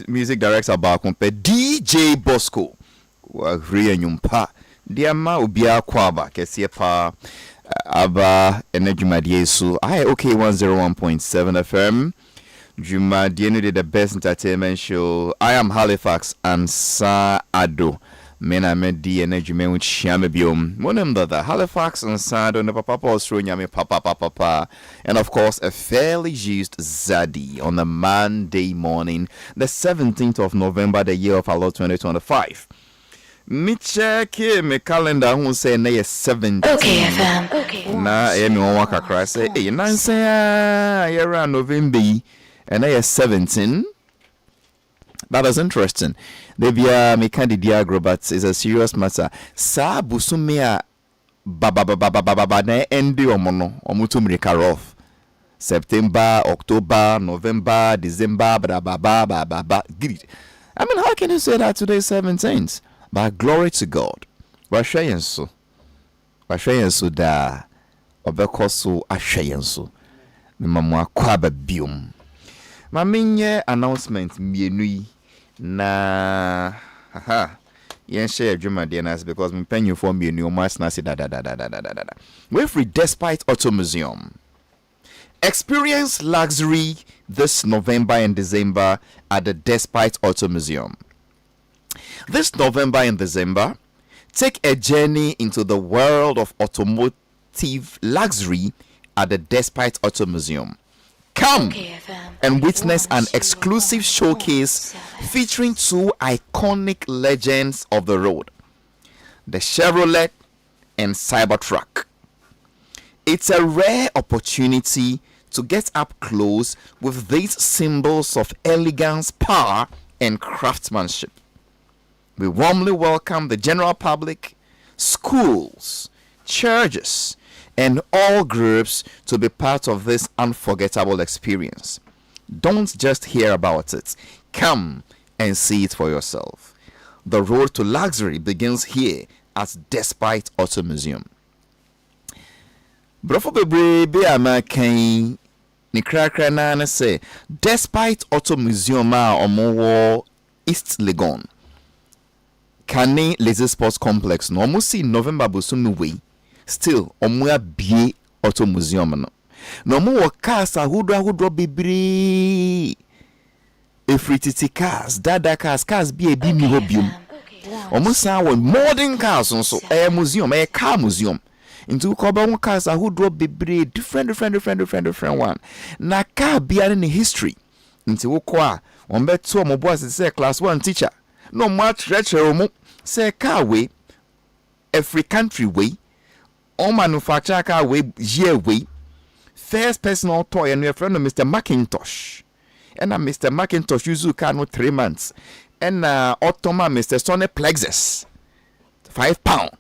music director back on DJ Bosco. Wagri and Yumpa. Diama Ubia Kwaba, Kesiepa Aba Enejuma Diesu. I okay 101.7 FM. Juma Dienu did the best entertainment show. I am Halifax Ansah Addo. Mena Medi Energy Men with Shamabium. Monem the Halifax Ansah Addo, Papa Australia, Papa. And of course, a fairly used Zaddy on a Monday morning, the 17th of November, the year of our Lord 2025. Me check my calendar who say na 17. Okay, FM. Okay. Na me won kakra say nanse around November and na 17. That is interesting. They be me candidate agro, but it's a serious matter. Sa busumi a baba na end omono omutum off. September, October, November, December, baba. I mean, how can you say that today 17th? But glory to God. Washayensu da obekoso ahwayensu. Memamwa kwaba biom. Ma menye announcement mienu na yen share adwuma de na because me penyu for mienu o mas na se da. We free despite Auto Museum. Experience luxury this November and December at the Despite Auto Museum. This November and December, take a journey into the world of automotive luxury at the Despite Auto Museum. Come and witness an exclusive showcase featuring two iconic legends of the road, the Chevrolet and Cybertruck. It's a rare opportunity to get up close with these symbols of elegance, power, and craftsmanship. We warmly welcome the general public, schools, churches, and all groups to be part of this unforgettable experience. Don't just hear about it. Come and see it for yourself. The road to luxury begins here at Despite Auto Museum. Brofo bebre be amakan ni krakra na say Despite Auto Museum a omo East Legon. Kane Lazy Sports Complex no almost see November busum way still omwa bie Auto Museum no mo cars ahodo bebre efrititi cars dada cars be bi mi hobium almost sound modern cars so museum car museum into koba cars ahodo bebre different one na car bia in history into wo kwa on beto mo boss say class 1 teacher no much retro mo say car way every country way all manufacturer car way year way first personal toy and your friend Mr. Macintosh and Mr. Macintosh use car no 3 months and automa Mr. Sonny Plexus £5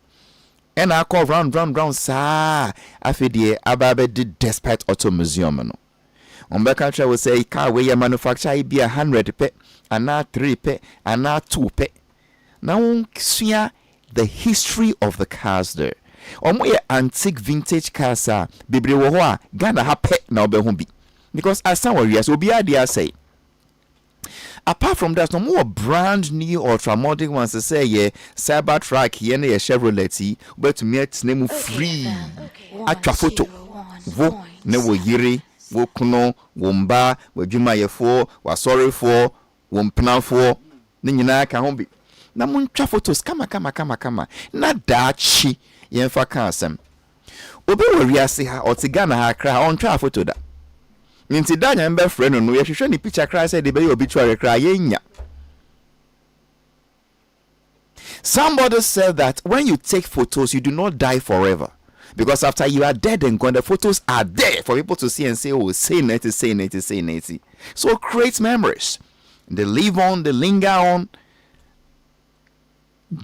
and I call round sa afidie ababe did Despite Auto Museum no on back country will say car way manufacturer be 100 pe and now 3 pe and now 2 pe. Now see the history of the cars there. Omo antique vintage cars bebre wo ho a Ghana ha pe na obe bi because as some warriors obi ade say apart from that no more brand new ultra modern ones to say Cybertruck here na Chevrolet but me at name free atwa photo wo ne wo yiri wo kuno wo mba wo dwuma yefo wa sorry for wo mpnafo ne nyina ka ho bi na muntwa photos kama na dachi yemfa ka asem obi wariase ha otigana ha kra on twa photo da nti danya mbe friend no ye hwehwe ni picture kra say de be obituary kra yenya. Somebody said that when you take photos you do not die forever because after you are dead and gone the photos are there for people to see and say oh say 90. So create memories, they live on, they linger on.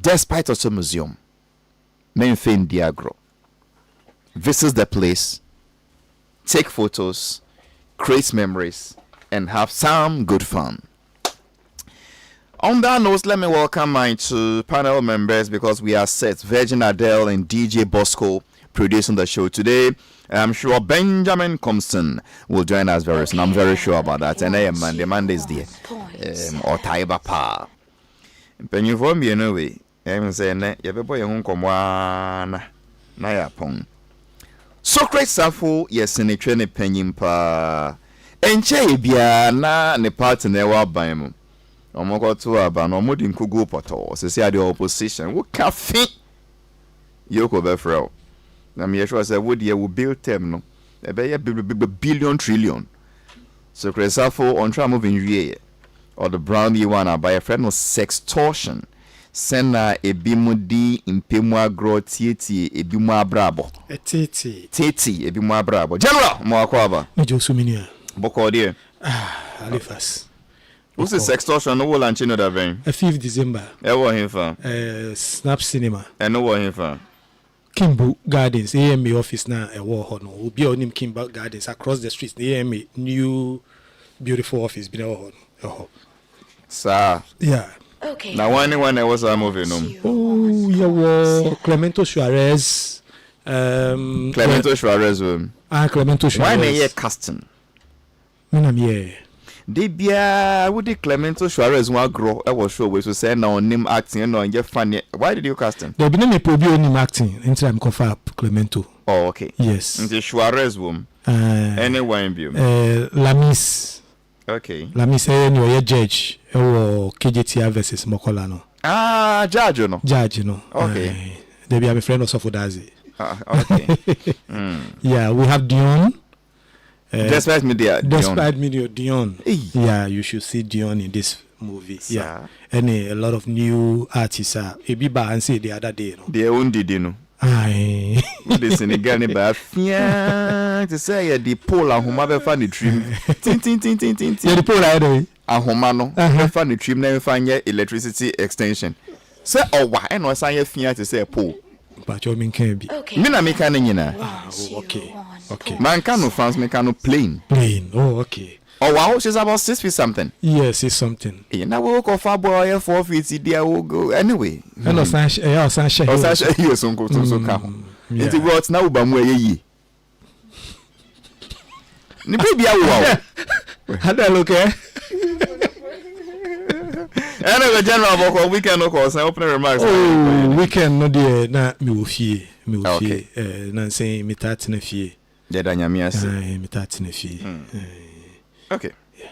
Despite Auto Museum, Menfin Diagro. Visit the place, take photos, create memories, and have some good fun. On that note, let me welcome my two panel members because we are set. Virgin Adele and DJ Bosco producing the show today. I'm sure Benjamin Compson will join us very soon. I'm very sure about that. And I am Monday is there. Or Taiba Pa. Penny for me anyway. I'm saying, Yaboy Hunkom na pong. Socrates Safo, yes, in a train penny pa. Enche bia na ne part in our bime. Omoko to aba no modin kugu poto. Se say the opposition. Wo cafe. Yoko befrel. Na me sure say wo dey will build them no. E be billion trillion. Socrates Safo on try moving wie. Or the brownie one by a friend was sextortion. Sena ebimudi impemu agro tieti ebimu abrabo. Teti ebimu abrabo. General mo akwaba. Mejo suminia. Boko die. HALIFAX. Who's the sextortion no launch no da ben? 5th December. E wo himfa. Snap Cinema. E no wo himfa. Kimbo Gardens AMA office na e wo ho no. Obi onim Kimbo Gardens across the streets. The AMA new beautiful office bi na wo ho no. Sir. Yeah. Okay. Now when I was a movie no. Oh, yeah, well, Clemento Suarez. Clemento Suarez. Clemento Suarez. Why na ye casting? Minam ye. They bia would the Clemento Suarez one grow. I was sure we so say now name acting no and funny. Why did you casting? There be no me probi onim acting until I'm confirm Clemento. Oh, okay. Yes. The Suarez room. Anyone view. Lamis. Okay. Lamis no ye judge. KJTR versus Mokola no. Judge no. Judge no. Okay. They be a friend of Sofodazi. Okay. Yeah, we have Dion. Despite media, Dion. Yeah, you should see Dion in this movie. Yeah. And a lot of new artists are. Ebiba and say the other day. No? They own did no. Aye. The Senegal ni ba fia to say the pole and homa be fa ni trim. Tin. Yeah, the pole right. Ahoma no be fa ni trim na fa nye electricity extension. Say owa e no san ye fia to say pole. But you mean can be. Me na me kan nyina. Okay. Man can no fans me can no plane. Oh, okay. Oh wow, she's about 6 feet something. Yes, it's something. You know we go for boy 4 feet there will go anyway. And no san share. Oh san share here so ka ho. It was now ba mu ye. Ni baby awo. How do look eh? Anyway, general boko weekend no call say opening remarks. Oh, weekend no dey na me wo fie. Okay. Na say me tat na fie. Dey da nyame ase. Me tat na fie. Okay. Yeah.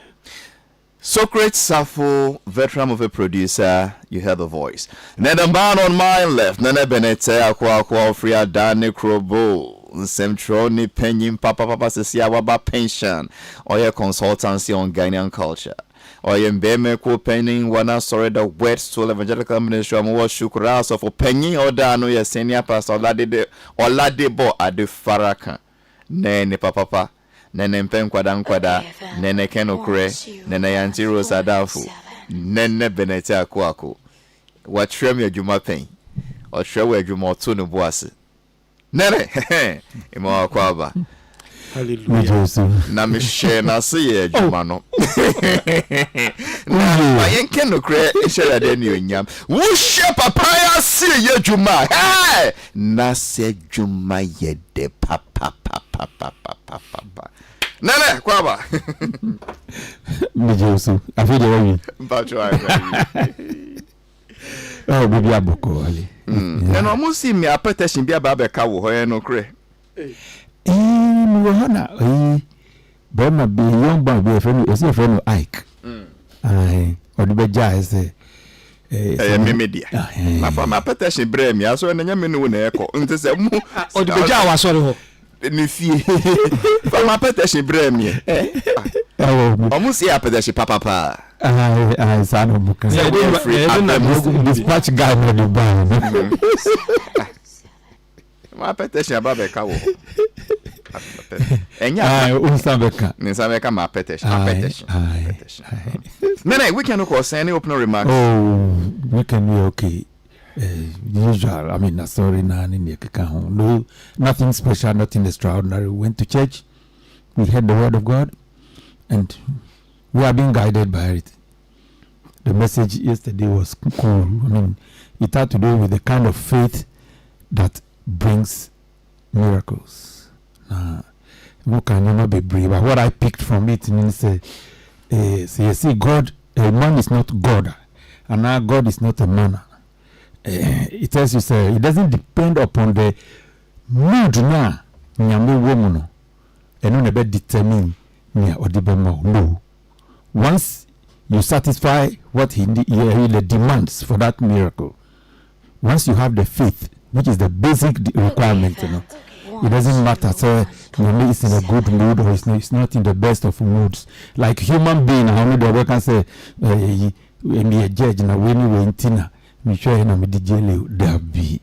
Socrates Safo, veteran movie producer, you heard the voice. Then the man on my left, Nene Benete, Akwa Fria Dane Krobo, Semtroni Penyin Papa Sesia Waba Pension, or your consultancy on Ghanaian culture. Or your Mbeme Ko Penning, Wana Sorry, the Wet Soul Evangelical Ministry, Mo Shukra, so for Penning or Dano, your senior pastor, Oladebo Ade Faraka, Nene Papa. Nene Mpenkwada, Nene Kenokre, Nene Yantiro Sadafu, Nene Benete Akwako. What shame your Juma pain? Or show where Juma Tunu Boise? Nene, Imo Akwaba. Hallelujah. Na me share na see Juma no. Na yen Kenokre, share that any nyam. Wushe papaya see ye Juma. Hey! Na se Juma ye de papa. Nene, kwaba. Mijosu. I feel the way. But Oh, baby aboko ali. And almost see me a petition be about a cow or no cray. Mohana. Bema be young boy be a friend, is a friend of Ike. Aye. Or the beja is a media. My petition brave me, I saw an enemy in echo. Until Or the beja was sorry. Ni fie fa ma petition brave me almost see a petition papa I son of book. Dispatch guy no the bar. Ma petition about the cow. Enya unsabeka. Nsabeka ma petition. Nene, we can look or any opening remarks. Oh, we can be okay. Usual, I mean, sorry, no, nothing special, nothing extraordinary. We went to church, we heard the word of God, and we are being guided by it. The message yesterday was cool. I mean, it had to do with the kind of faith that brings miracles. Who can never be brave? But what I picked from it means, you see, God, a man is not God, and now God is not a man. It tells you, say, it doesn't depend upon the mood now. Nyame woman, and never determine near or no. Once you satisfy what he demands for that miracle, once you have the faith, which is the basic requirement, you know, it doesn't matter. So Nyame is in a good mood or it's not in the best of moods. Like human being, how many the can say, me a judge na when we in tina, me sure him me DJ there be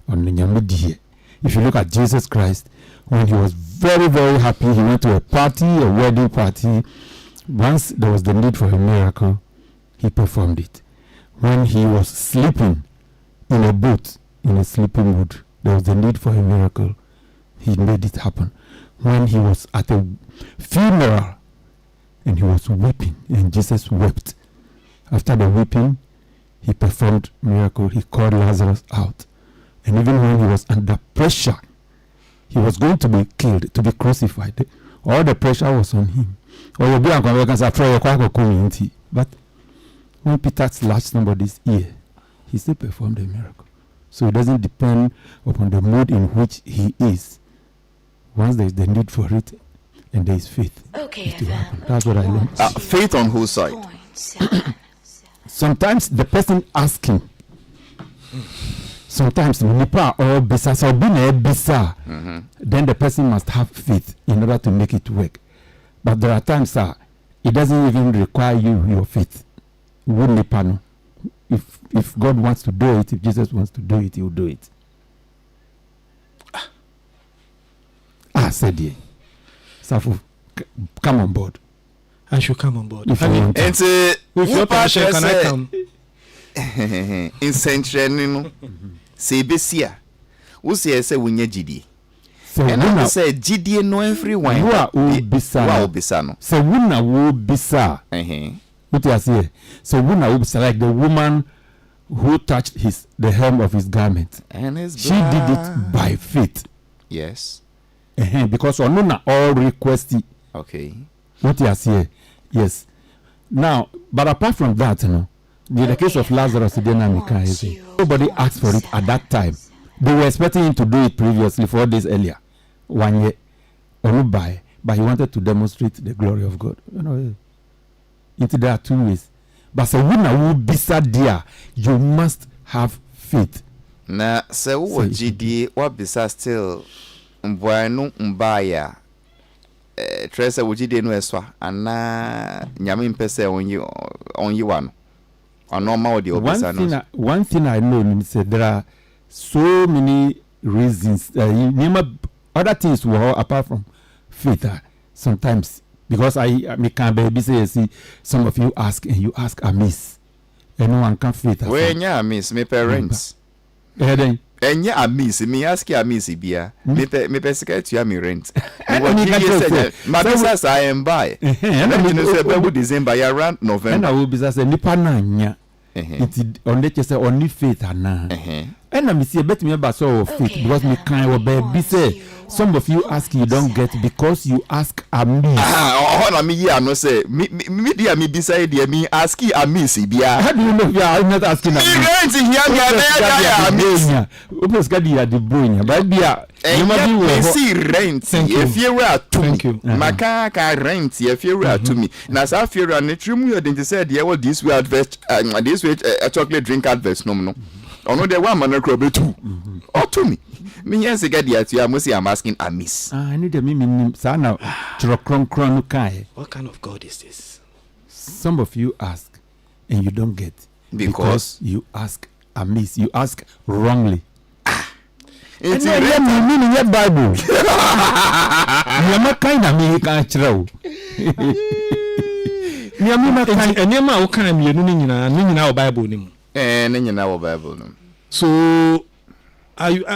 on the Nyame die. If you look at Jesus Christ, when he was very, very happy, he went to a party, a wedding party. Once there was the need for a miracle, he performed it. When he was sleeping in a boat, in a sleeping mood, there was the need for a miracle. He made it happen. When he was at a funeral and he was weeping, and Jesus wept. After the weeping, he performed miracle. He called Lazarus out. And even when he was under pressure, he was going to be killed, to be crucified. All the pressure was on him. But when Peter slashed somebody's ear, he still performed a miracle. So it doesn't depend upon the mood in which he is. Once there is the need for it, and there is faith, it will happen. That's what I learned. Faith on whose side? Sometimes the person asking, sometimes nipa or bisa so bisa, then the person must have faith in order to make it work. But there are times it doesn't even require your faith. If God wants to do it, if Jesus wants to do it, he will do it. Said ye. Safu, come on board. I should come on board. If you want to. And with your permission, can I come? In Central, say Bessia. Who say wunya GD? And I say GD no everyone. You are Bisano. So Wuna will bisa. What you say? So Wuna will bisa like the woman who touched the hem of his garment. And she did it by faith. Yes. Because Onuna all requested. Okay. What you say? Yes. Now, but apart from that, you know, in the case of Lazarus, nobody asked for it at that time. They were expecting him to do it previously 4 days earlier. 1 year. But he wanted to demonstrate the glory of God. You know, there are 2 ways. But so when I will be sad dear, you must have faith. Na so what GD what bisa still mbwanu mbaya Tresa wujide no eswa ana nyame mpese onyi wano onoma odi obisa no. One thing I know is there are so many reasons other things were apart from faith sometimes because I can be say some of you ask and you ask amiss and no one can faith. When ya amiss me parents enye amiss me ask ya amiss bia me pesika tu ya me rent my business I am buy and you know say by December ya around November and I will be say nipa na nya it only just say only faith ana and I see bet me about so faith because me kind of be say some of you ask you don't get because you ask amiss. Na me here no say me dia me beside dia me ask amiss bia. How do you know you are not asking amiss? Me rent here me amiss. Opes ga dia de bonya but bia you must be see rent if you were to me. Maka ka rent if you were to me. Na sa fear na trim you dey say there was this way advert this way a chocolate drink advert no. Ono de one man crop too. Or to me. Me yes get the atu I'm asking amiss. I need the me sana chirokron kai. What kind of God is this? Some of you ask and you don't get because you ask amiss. You ask wrongly. It's meaning your Bible. You are kind of me can't throw. Nyama o kan me no nyina o Bible nim. Nyina o Bible nim. So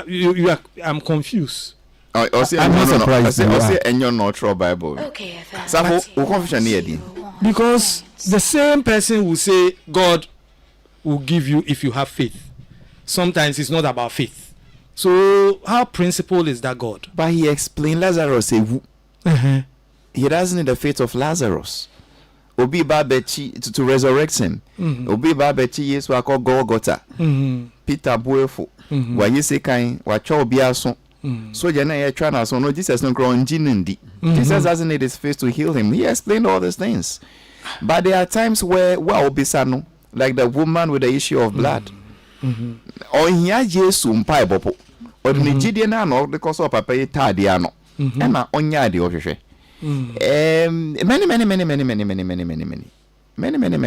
you are I'm confused. I'm not surprised. I say enyo no true Bible. Okay. So who confusion here because the same person will say God will give you if you have faith. Sometimes it's not about faith. So how principled is that God? But he explained Lazarus Uh-huh. he doesn't need the faith of Lazarus. Obi Babechi to resurrect him. Obi Babechi Yesu akọ Golgotha. Peter Buefo. Wa yese kan wa cha obi aso. So je na ye try na so no Jesus no grow ndi. Jesus doesn't need his faith to heal him. He explained all these things. But there are times where obisa no, like the woman with the issue of blood. Onya Yesu mpa ebopo. Odini gidie na no because of papa ye tade ano. E na onya de ohwehwe. Many,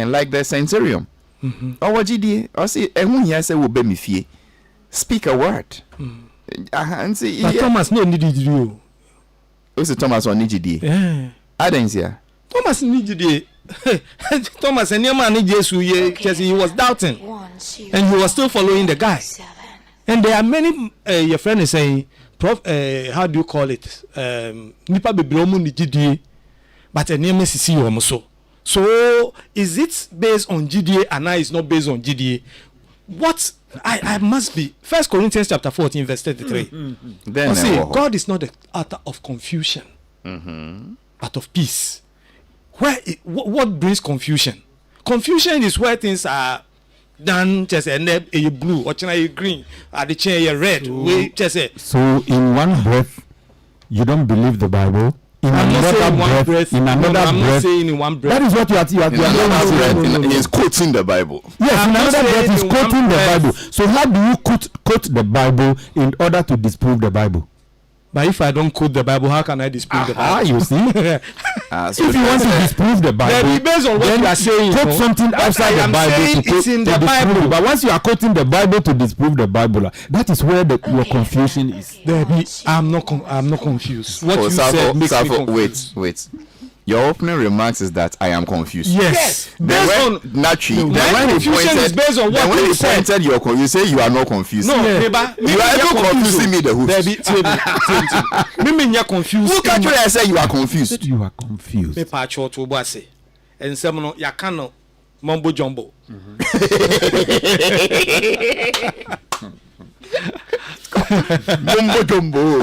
like the centurion. Gidie, I see, and when say will be me fie. Speak a word. And see, But Thomas no need you. Who's Thomas on Nijidi? Yeah. I didn't see. Thomas need you. Thomas and your man need Jesus because he was doubting. And he was still following the guy. And there are many your friend is saying, how do you call it? Nipa bebromu ni GDA, but a name is so. So is it based on GDA and now it's not based on GDA? What I must be 1 Corinthians chapter 14 verse 33. Then see, God is not the author of confusion, but of peace. What brings confusion? Confusion is where things are done just a blue or a green at the chair a red. We just say so in one breath you don't believe the Bible. I'm not saying one breath. In another breath. I'm not saying in one breath. That is what you are he is quoting the Bible. Yes, in another breath is quoting the Bible. So how do you quote the Bible in order to disprove the Bible? But if I don't quote the Bible, how can I disprove the Bible? You see? So if you want to disprove the Bible, then based on what you are saying, quote something outside the Bible to it's in the disprove Bible. it. But once you are quoting the Bible to disprove the Bible, that is where your confusion is. I'm not confused. What you said makes me confused. Wait. Your opening remarks is that I am confused. Yes. Based on naturally. When confusion is based on what you said. You say you are not confused. No, you are even confusing me the hoops. Me confused. Who can I say you are confused? You are confused. Me pa cho to boase. And some no ya can mumbo jumbo. Mumbo jumbo.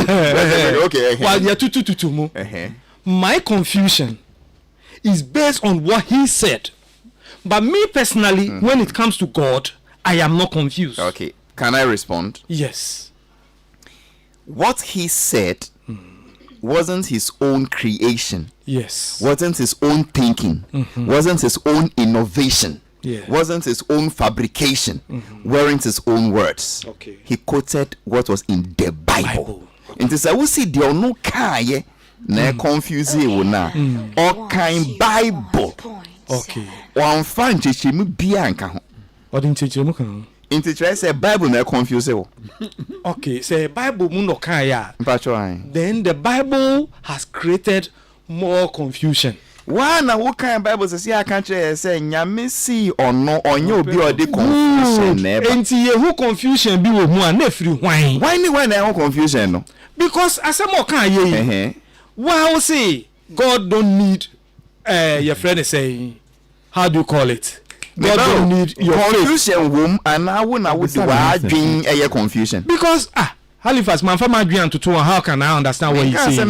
Okay. While you tutu mu. My confusion is based on what he said. But me personally, when it comes to God, I am not confused. Okay. Can I respond? Yes. What he said wasn't his own creation. Yes. Wasn't his own thinking. Wasn't his own innovation. Yeah. Wasn't his own fabrication. Weren't his own words. Okay. He quoted what was in the Bible. And this I will see the no kai na confuse you na all kind Bible. Okay. One fan chichimu bia nka ho. What in teach you kan? In teacher say Bible na confuse you. Okay, say Bible mu no kan ya. Then the Bible has created more confusion. Why na what kind Bible say I can't say nyame si ono onye obi odi confusion na eba. Enti ye who confusion bi wo mu an na free hwan. Why na confusion no? Because asem o kan ye. Well, see, God don't need your friend is saying, how do you call it? God don't need your confusion womb and I would do confusion. Because Halifax man from Adrian to two, how can I understand what you say?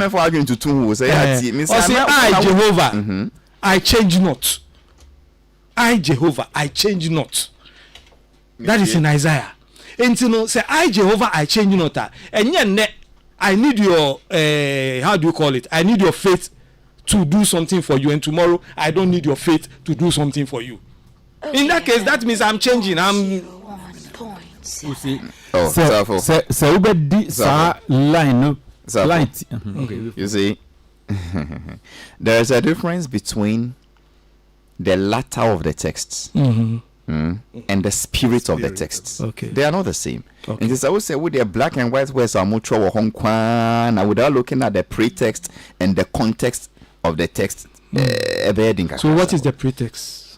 I Jehovah, I change not. I Jehovah, I change not. That is in Isaiah. And you know, say I Jehovah, I change not. And yet I need your how do you call it? I need your faith to do something for you, and tomorrow I don't need your faith to do something for you. In that case, that means I'm changing. You see, so line. Okay. You see, there is a difference between the latter of the texts and the spirit of the texts. Okay. They are not the same. Okay. And this I would say with their black and white words are much or Hong Kong without looking at the pretext and the context of the text. So what is the pretext?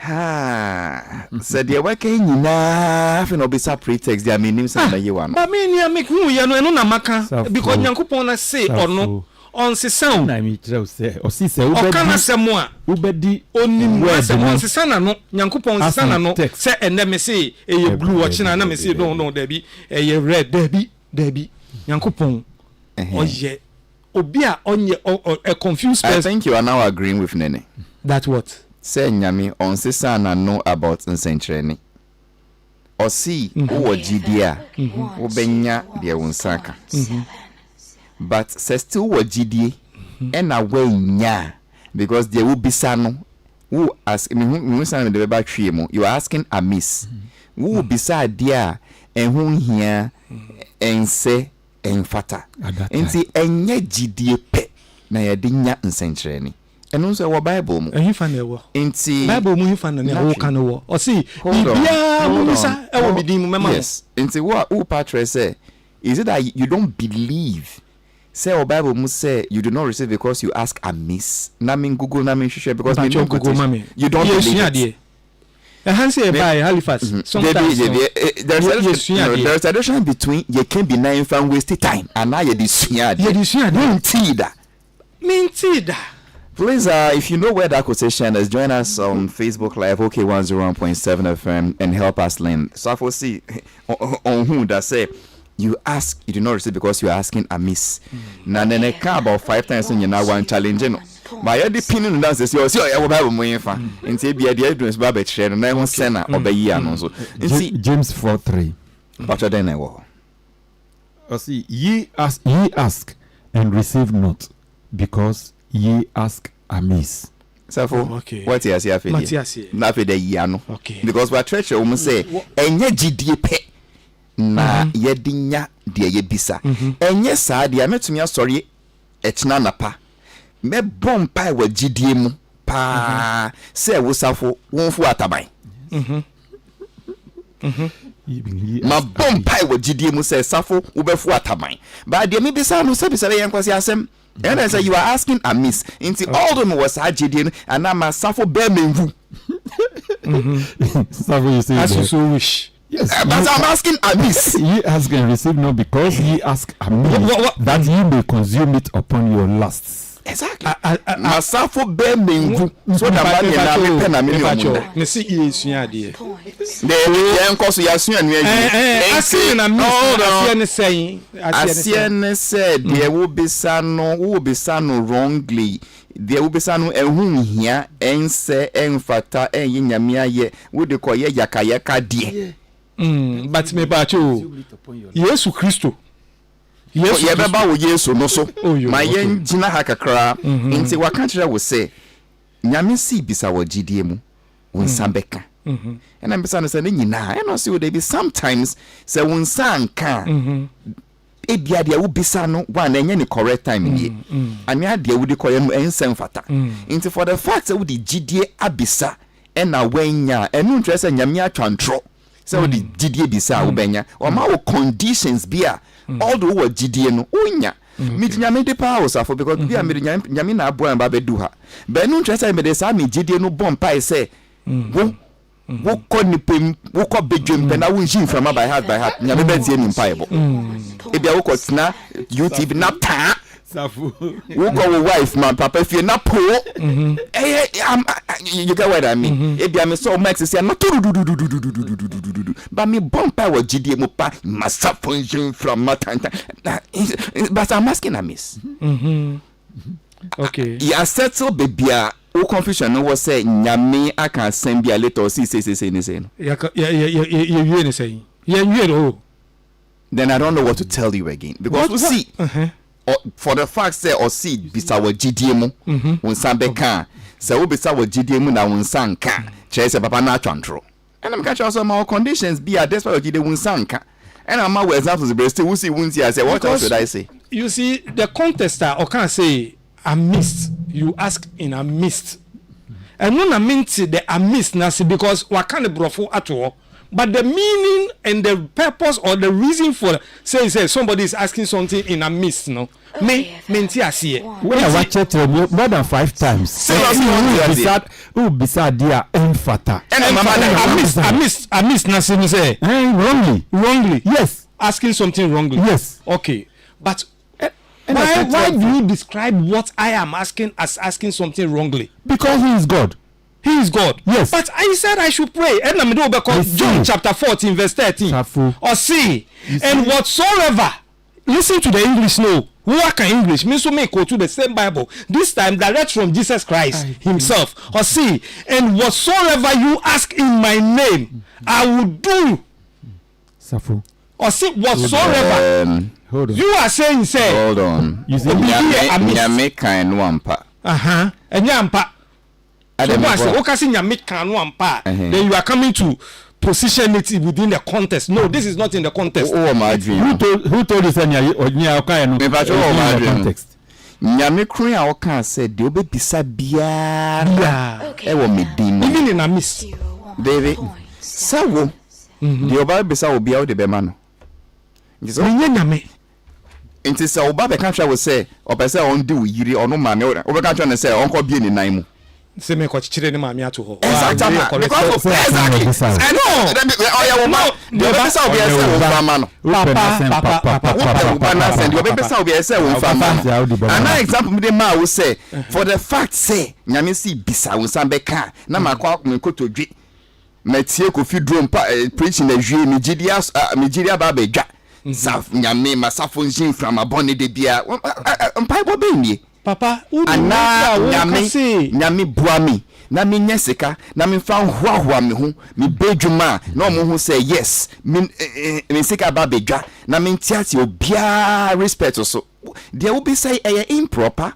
So the working nothing obisa pretext their meaning say na you one. But me make who you know na maka because Nyankopon na say or no on se sound na mi tell say o si say o kana semo a ubedi onim word se on se sana no nyankopon se sana no text. se ene me se eye blue watch na me se no dabi eye red dabi nyankopon oye obi a onye a confused person. I think you are now agreeing with Nene. That what? Say nyame on se sana know about nsentreni. Osi wo GDA wo benya de wonsaka. But say still wo GDA and away nya because there will be sano who ask me who san the back mu you are asking amiss who beside there and who here and say en fata enti enye GDA pe na ye de nya nsentreni. And also our Bible mu. Ehi fa na ewo. Inti Bible mu fa na wo ka no wo. O si bibia mu bisa e wo bidin mu mema. Yes. Inti who patre say is it that you don't believe? Say our Bible mu say you do not receive because you ask amiss. Na mean Google na mean share because we don't Google mami. You don't believe it. Hansi by Halifax. Sometimes there's a difference between you can be nine fan waste time and now you dissuade. You dissuade. Mentida. Please, if you know where that quotation is, join us on Facebook Live, OK101.7 FM, and help us learn. So I will see on who that say you ask, you do not receive because you are asking amiss. Now, then I come about 5 times and you now one challenge. By your depending on dances, you see, I will have more info. And say, be a dear doing Babette share, and I won't send her or be young. So, James 4:3. But then I will. See, ye ask and receive not, because ye ask amiss. So what is your fee? Not for the yano. Okay. Because what church woman say, and ye GDP na ye dinya de ye bisa. And yes, sir, the met to me sorry, it's nana pa. Me bon pie with GDM pa say wusafo won fu atabai. Ma bon pie with GDM say safo ubefu atabai. But the me bisa no say bisa yan kwasi asem. And I say you are asking amiss. Into all them was GDM and now my safo bear menvu. Safo you say as you so wish. Yes, but I'm asking amiss. Ye ask and receive not because ye ask amiss that ye may consume it upon your lusts. Exactly. Masafo be mengu so that man na me pen na me no. Me see ye sua de. The enko so ya sua nu agi. Asking na me asie ne say. Asie ne say there will be sano wrongly. There will be sano ehun hia ense enfata enye nyame aye wo de koye yakayaka de. But me ba cho Yesu Kristo yes ye beba wo Yesu no so ma yen gina ha kakra nti waka kire wo se nyame si bisa wo gidie mu won sambeka and I'm saying say nyina and no see wo dey be sometimes say won sanka e bia de wo bisa no one enye ni correct time ye anya de wo de koye no ensem fata nti for the fact that wo di gidie abisa and na wanya enu ntwe say nyame atwantro say wo di gidie bisa wo benya o ma wo conditions bia all the word GDA no unya me nyame de power safo because be am nyame na abo amba be du ha be no ntwe say me de sa me GDA no bomb pai say wo ko ni pem wo ko bedwem pe na wo nji mfama by heart nyame be tie ni mpai bo e bia wo ko tena YouTube na pa Safo wo ko wo wife man papa fie na po you get what I mean e bia me so max say na but me bumper wa GDA mo pa massa function from matanta but I'm asking a miss okay ya settle bebia o confusion no was say nyame aka send bia later say ni say no ya ni say ya then I don't know what to tell you again because we see for the fact say or see bisa wa GDA mo won sambeka say wo bisa wa GDA mo na won sanka che say papa na atwantro and I'm catch also my conditions be at despite GDA won sanka and I'm aware examples the still we see won see I say what else should I say you see the contester or can say amiss you ask in a mist and when I mean the amiss na say because what kind of brofo at all. But the meaning and the purpose or the reason for say somebody is asking something in a mist, no. Me menti asie. When I watch it more than 5 times. Who beside dia enfata. I miss nothing say. Wrongly. Wrongly. Yes. Asking something wrongly. Yes. Okay. But Why do you describe what I am asking as asking something wrongly? Because he is God. He is God. Yes. But I said I should pray. And I'm going to John chapter 14 verse 13. Safu. Or see. And whatsoever. Listen to the English now. Who can English? Means to make go to the same Bible. This time direct from Jesus Christ himself. Or see. And whatsoever you ask in my name, I will do. Safu. Or see whatsoever. Hold on. You are saying say. Hold on. You see, Nyame kan no ampa. And yampa. Then you are coming to position it within the context. No, this is not in the context. Oh my dream. Who told you context? Nyame kron a woka said de obebisa biara e wo medin. Even in a miss. David. Sawo. De obebisa obi a wo de be ma no. Nti se oba be kan hwa wo say opese on di wo yiri ono ma me wo be kan hwa ne say onko bie ni nan mu. Se me ko chichire ni ma me ato ho. Exactly. Because exactly. I know. Oh yeah, woman. The obebisa obi say wo fa ma no. Papa send the obebisa obi say wo fa ma. An example me dey ma wo say for the fact say nyame si bisa wo san be ka na makwa me kotodwe. Matie ko fi drum preaching na hwie Nigeria ba ba dwa. Saf nyame masafo njin from abone de bia mpaibo be nie. Papa, nyame buami na me nyesika na me fa hoahoa me ho me bedwuma na omo ho say yes me sika ba bedwa na me ntiati obia respect so there will be say improper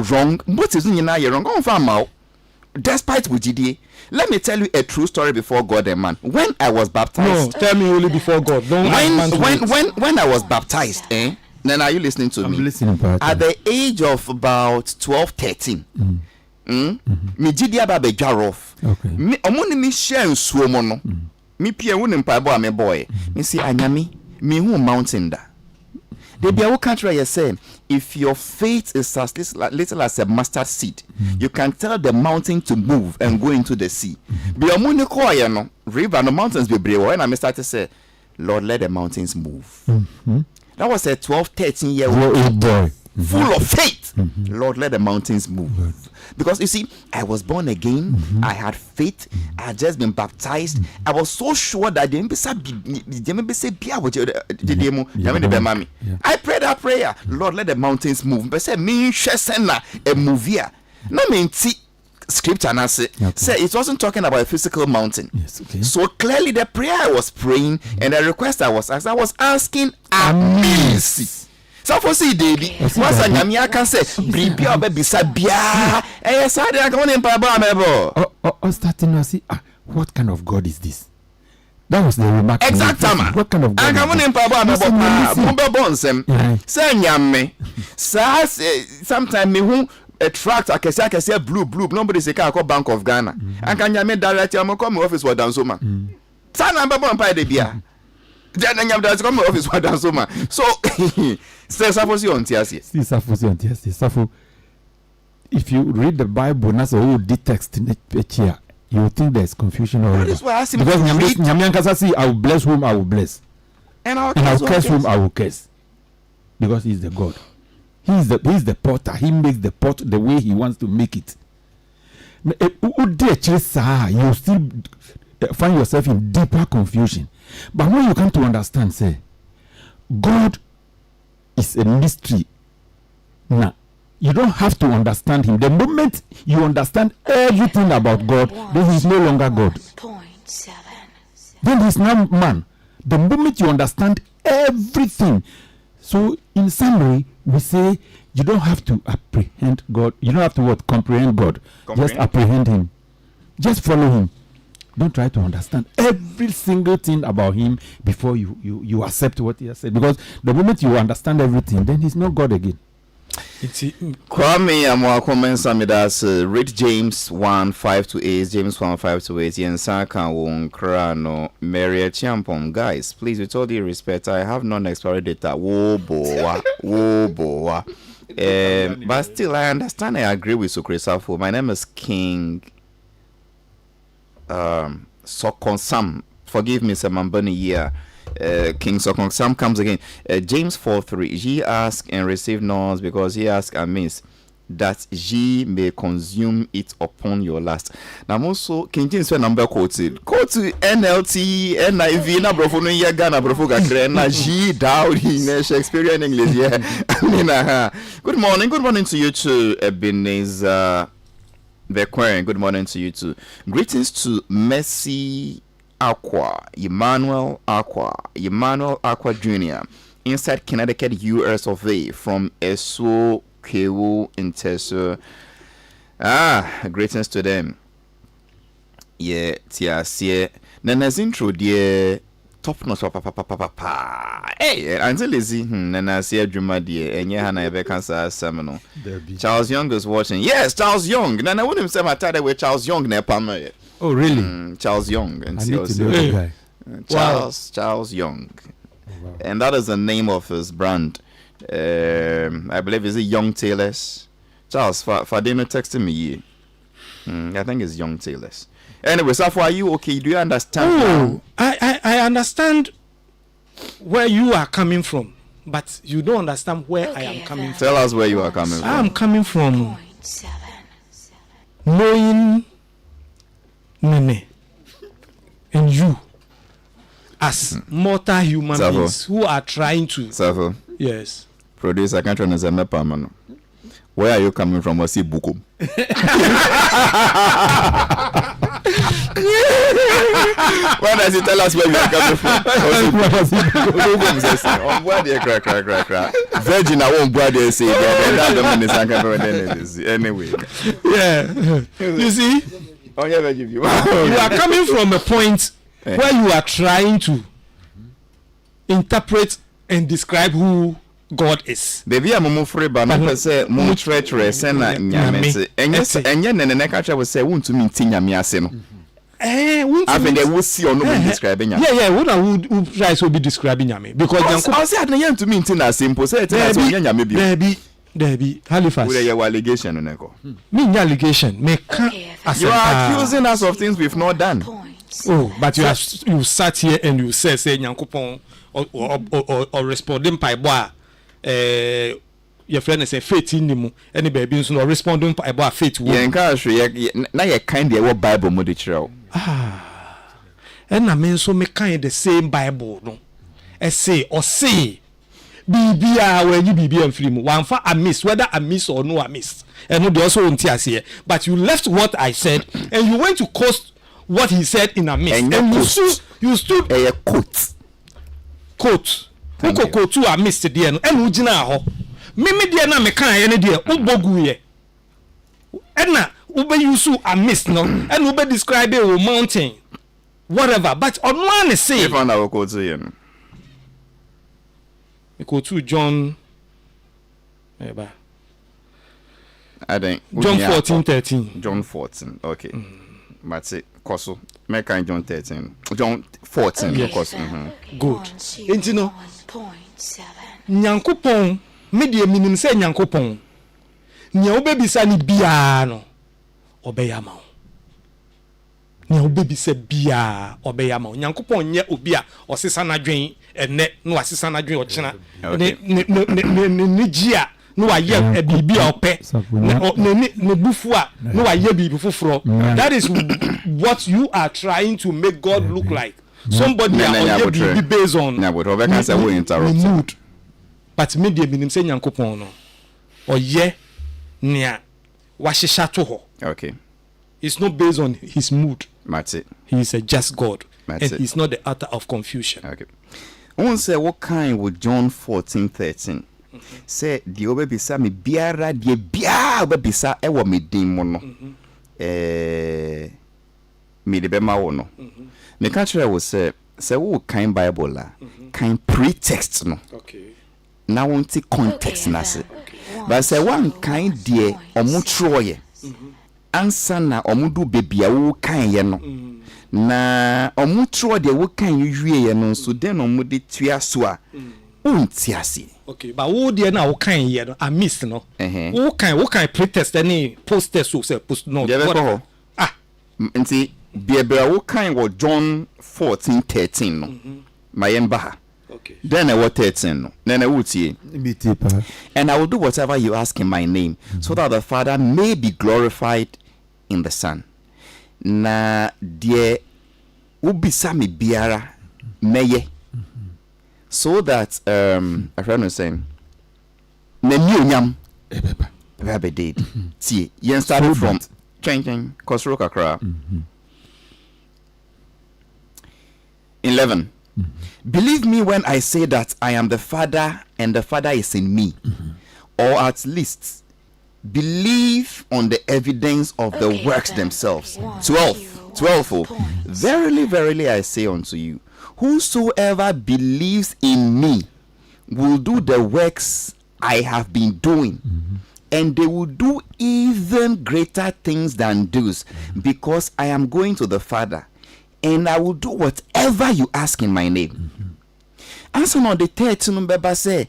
wrong what is nyina wrong on fa ma despite wujidie. Let me tell you a true story before God and man. When I was baptized, no, tell me only before God. Don't when I was baptized, then are you listening to me? I'm listening. At the age of about 12, 13, me jidi aba be jarof. Okay. Me omoni mi share nsuo mo no. Me pie wo ne mpaebo a me boy. Me say anyame, me hu mountain da. They be a country you say if your faith is as little as a mustard seed, you can tell the mountain to move and go into the sea. Be a money call, no river, no mountains be brave. When I start to say, Lord, let the mountains move. That was a 12, 13-year-old boy. Full of faith. Lord, let the mountains move. Because you see, I was born again. I had faith. I had just been baptized. I was so sure that I prayed that prayer. Lord, let the mountains move. But say me a movie. No mean scripture and I say it wasn't talking about a physical mountain. Yes, okay. So clearly the prayer I was praying and the request I was asking mercy. So for see daily once anyame can say bribia obebisa bia sade akon mpaba amebo starting to see what kind of God is this? That was the remark. Exactly. What kind of God? Akon mpaba amebo mbebo nsem say nyame sometimes me hu a tract akese blue nobody say ka Bank of Ghana anka nyame direct am come office for Dansoma sana mbebo mpa de bia then nyame direct come office for Dansoma so if you read the Bible, that's a whole text in the you will think there's confusion already. Because Nyamiankasa say, I will bless whom I will bless, and I'll curse whom I will curse, because he's the God. He's the potter. He makes the pot the way he wants to make it. You still find yourself in deeper confusion. But when you come to understand, say, God is a mystery. Now, you don't have to understand him. The moment you understand everything about God, then he's no longer God. Then he's now man. The moment you understand everything. So, in summary, we say you don't have to apprehend God. You don't have to comprehend God. Just apprehend him. Just follow him. Don't try to understand every single thing about him before you accept what he has said. Because the moment you understand everything, then he's not God again. Kwame Amwakomensa Midas read James 1:5-8. James 1:5-8. Yensaka Wonkrano Mary Champon. Guys, please, with all due respect, I have non-expiry data. Whoa boa. But still, I understand. I agree with Sukrisafo. My name is King Sokonsam. Forgive me, Samambani here. King Sokong Sam comes again. James 4:3. Ye ask and receive not, because ye ask amiss, that ye may consume it upon your lust. Now also King James number quoted. Quote to NLT, NIV, na brofo no ye Ghana brofo kakre na ye Dowdy na Shakespearean English. Yeah. Good morning to you too, Ebenezer Bequerin. Good morning to you too. Greetings to Mercy Aqua, Emmanuel Aqua Jr. inside Connecticut, US of A, from Eso Kewu Inteso. Greetings to them. Yeah, TRC. Nana's intro, dear. Top notch, papa. Hey, until Lizzie, Nana see a drama, dear, and Yahana ever cancer seminal. Charles Young is watching. Yes, Charles Young. Nana wouldn't say my title with Charles Young, Nepama. Oh, really? Charles Young. And Charles Young. Oh, wow. And that is the name of his brand. I believe is it Young Tailors. Charles, Fadino texted me. I think it's Young Tailors. Anyway, Safo, are you okay? Do you understand? I understand where you are coming from, but you don't understand where I am coming from. Tell us where you are coming from. I am coming from knowing Nene and you as mortal human beings who are trying to. Safo. Yes. Producer, I can't understand that. Where are you coming from? What's it, Bukum? Why does he tell us where we are coming from? Virgin, I won't brother say that. Anyway. Yeah. You see? You are coming from a point where you are trying to interpret and describe who God is. Baby, I'm a free but no say mo treacherous na nyame se. Enye nene ka twa say won to mean nyame ase no. After they will see or no be describing nyame. Yeah, what I would try to be describing nyame because I say adna to mean na simple say it na so nyame bi. Debbie, Halifax. With your allegation no ko. Me allegation, me can. You are accusing us of things we've not done. Oh, but you sat here and you say Nyankopon or responding by boy. Your friend is a faith in him, any baby is not responding by faith. Yeah, encourage now you kind of what Bible modichero. And I mean, so me kind the same Bible, no. Say BBA when you BB and free one for a miss, whether I miss or no I miss. And no, they also won't here. But you left what I said and you went to cost what he said in a miss. And you stood a quote. Uko to a missed the end, and Ujina ho. Mimi dear na me can any dear, Uboguye. Edna, Ube Yusu a mist no, and Ube describe a mountain, whatever. But on one is say, if I will go to him, we go to John. I think John 14:13. John 14, okay. But say, Koso, make John 13. John 14, yes. Of course. Good. And you know, Nyankopon, media minim say Nyankopon. Nya obebisa ni bia no, obeyama. Nya obebisa bia, obeyama. Nyankopon nye obia, osesa na dwen, ene, no asesa na dwen ochina. Ne gia. No I hear a bibi ope no bufua no I hear bibi fufuro. That is what you are trying to make God look like. Somebody are be based on mood. But me dey minim say Nyankopon no oye nia wahihya to ho. Okay. It's not based on his mood. That's it. He is a just God. That's and it. He's not the author of confusion. Okay. I want to say what kind with John 14:13. Say the obebisa me biara de bia obebisa e wo me din mo no me de be ma wo no me ka kire wo say wo kind Bible la kind pretext no Okay. na won't context na se but say one kind de omo troye ansa na omo do bebia wo kan ye no na omo tro de wo kan ywie ye no so den omo de tua so a untiasi. Okay, but who there now kind here? I miss no. Who kind pretest any post test so say post no. Nti Biebra who kind was John 14:13 no. Mayembaha. Okay. Then I will 13. No. Then I will see. And I will do whatever you ask in my name, so that the Father may be glorified in the Son. Na die ubisa mi biara meye. So that a friend was saying, Nenyam Rabbi did. See, you started from changing Kosroka Kra. 11. Believe me when I say that I am the Father and the Father is in me. Or at least believe on the evidence of the works themselves. 12. Verily, verily, I say unto you, whosoever believes in me will do the works I have been doing, and they will do even greater things than those, because I am going to the Father, and I will do whatever you ask in my name. Answer on the 13 Baba say,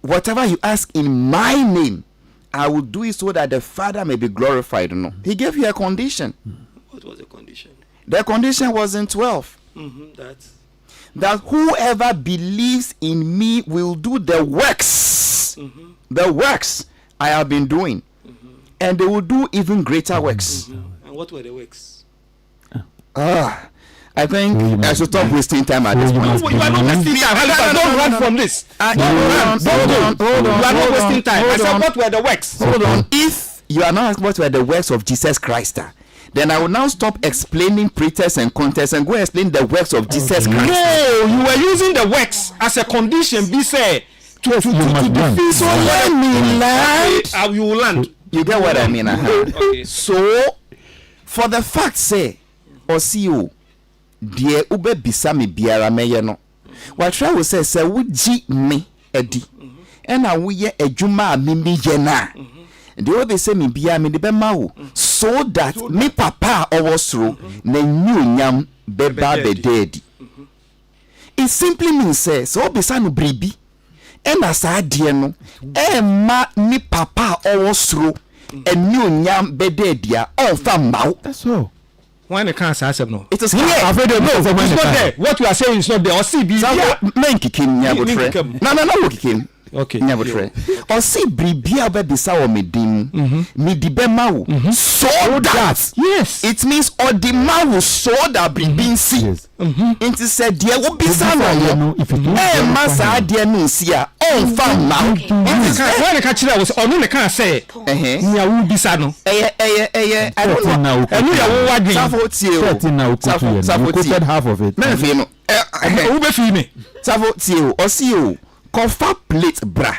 whatever you ask in my name, I will do it so that the Father may be glorified. No, he gave you a condition. What was the condition? The condition was in 12. That whoever believes in me will do the works, the works I have been doing, and they will do even greater works. And what were the works? I think I should stop wasting time at this point. You are not wasting time. Don't run from this. Hold on. You are not wasting time. I said, what were the works? Hold on. If you are not asking what were the works of Jesus Christ, then I will now stop explaining pretext and context and go explain the works of Jesus Christ. No, you were using the works as a condition. Be said to defeat. So let me land. You will land. You get what I mean? Okay. So, for the fact say, or see you, dear ube bisami biara meye no. What try will say would me edi, and I will ye a juma mimi jena. The way they say me biya me de mau, so that me papa owosro ne new nyam beba be dedi. It simply means say so bisanu bribi, and as I dear no, ma ni papa owosro and new nyam be dedia all from mau. That's all. When the cancer has no, it is here. It's not there. What you are saying is not there. Or see, men kikim nyabotre. No kikim. Okay. Nyabotre. Or see bribia be bisa o medin. Me di be mawo. So that. Yes. It means or the mawo so that bribin see. Yes. It said dear wo bisa no. If you do masa dear no see a on fam now. When the catcher was on the can say, nya wo bisa no. I don't know. And you are what 13 now. We quoted half of it. Men feel no. Who be feel me? Safo tie o see o. Kofa plate bra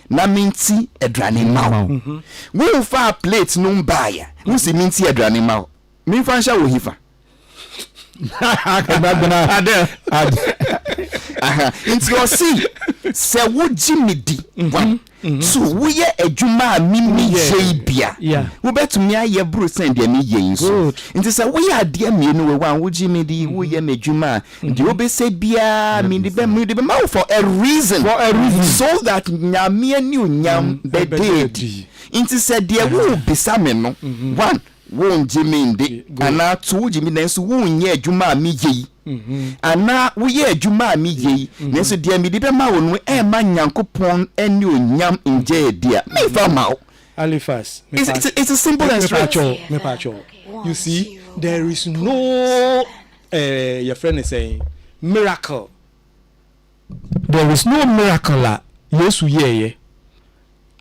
na minti edrani ma wo fa plate no mbaya wo si minti edrani ma mi fa nsha wo hifa into your see se wo jimidi so wo ye adwuma mimi ye bia wo betumi aye bro send de mi ye so into se wo ye ade mienu we wan wo jimidi wo ye medwuma de wo be se bia mi de be ma for a reason so that nyame ani onyam be dead into se de wo bisa me no one won jimi ndi ana tu jimi nenso won ye adwuma mi ye ana wo ye adwuma mi ye nenso de mi de be ma wonu e ma nyankopon ani onyam nje dia me fa ma HALIFAX. It's a simple and straight. You see, there is no your friend is saying miracle. There is no miracle yesu ye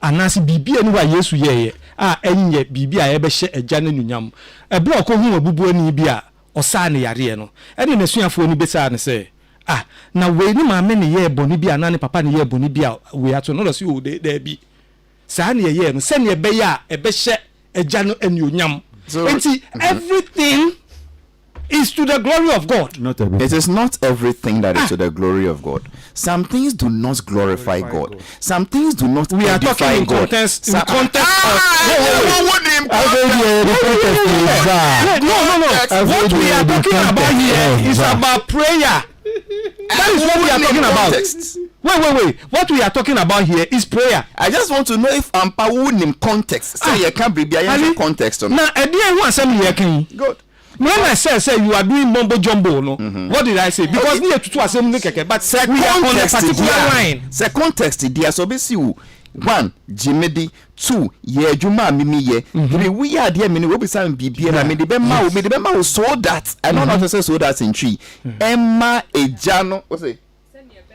anasi bibi anu wa yesu ye enye bibi a ebe hye agya na nunyam ebe okohu abubu ani bi a osa ne yare no ene nasuafo ni besa ne se na we ni maame ne ye boni bi ana ne papa ne ye boni bi a we ato no so de bi sa ne ye no se ne ebe ya ebe hye agya no anunyam enti everything is to the glory of God. Not everything. It is not everything that is to the glory of God. Some things do not glorify God. Some things do not. We are talking in context. In context. No. What we are talking about here is about prayer. That is what we are talking about. Wait. What we are talking about here is prayer. I just want to know if Ampa would in context. So you can't be behind context. Now, a dear one, some year can. Good. When I say you are doing mumbo jumbo, no, what did I say? Because we have to assume keke, but we are on a particular line. The context there, so basically, 1 Jimedi, 2 ye juma mimi ye. 3 we are dear mini we be some bibi and me the bema so that I don't know to say so that in tree. Emma ejano what's it?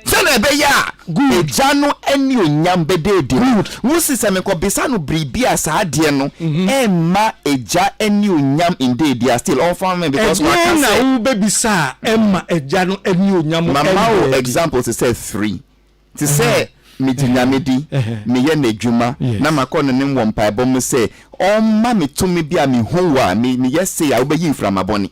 Sene be ya ejano eni onyam bede de. Wo sisa me ko bisa no bribi asa ade no. Emma eja eni onyam inde they are still on farm because what can say na wo be bisa emma ejano eni onyam. Mama example to say 3. To say me dinyamedi me ye na djuma na makọ ne nwo mpaebo mu say o ma me to me bia me hu wa me yes say I obeyi from aboni.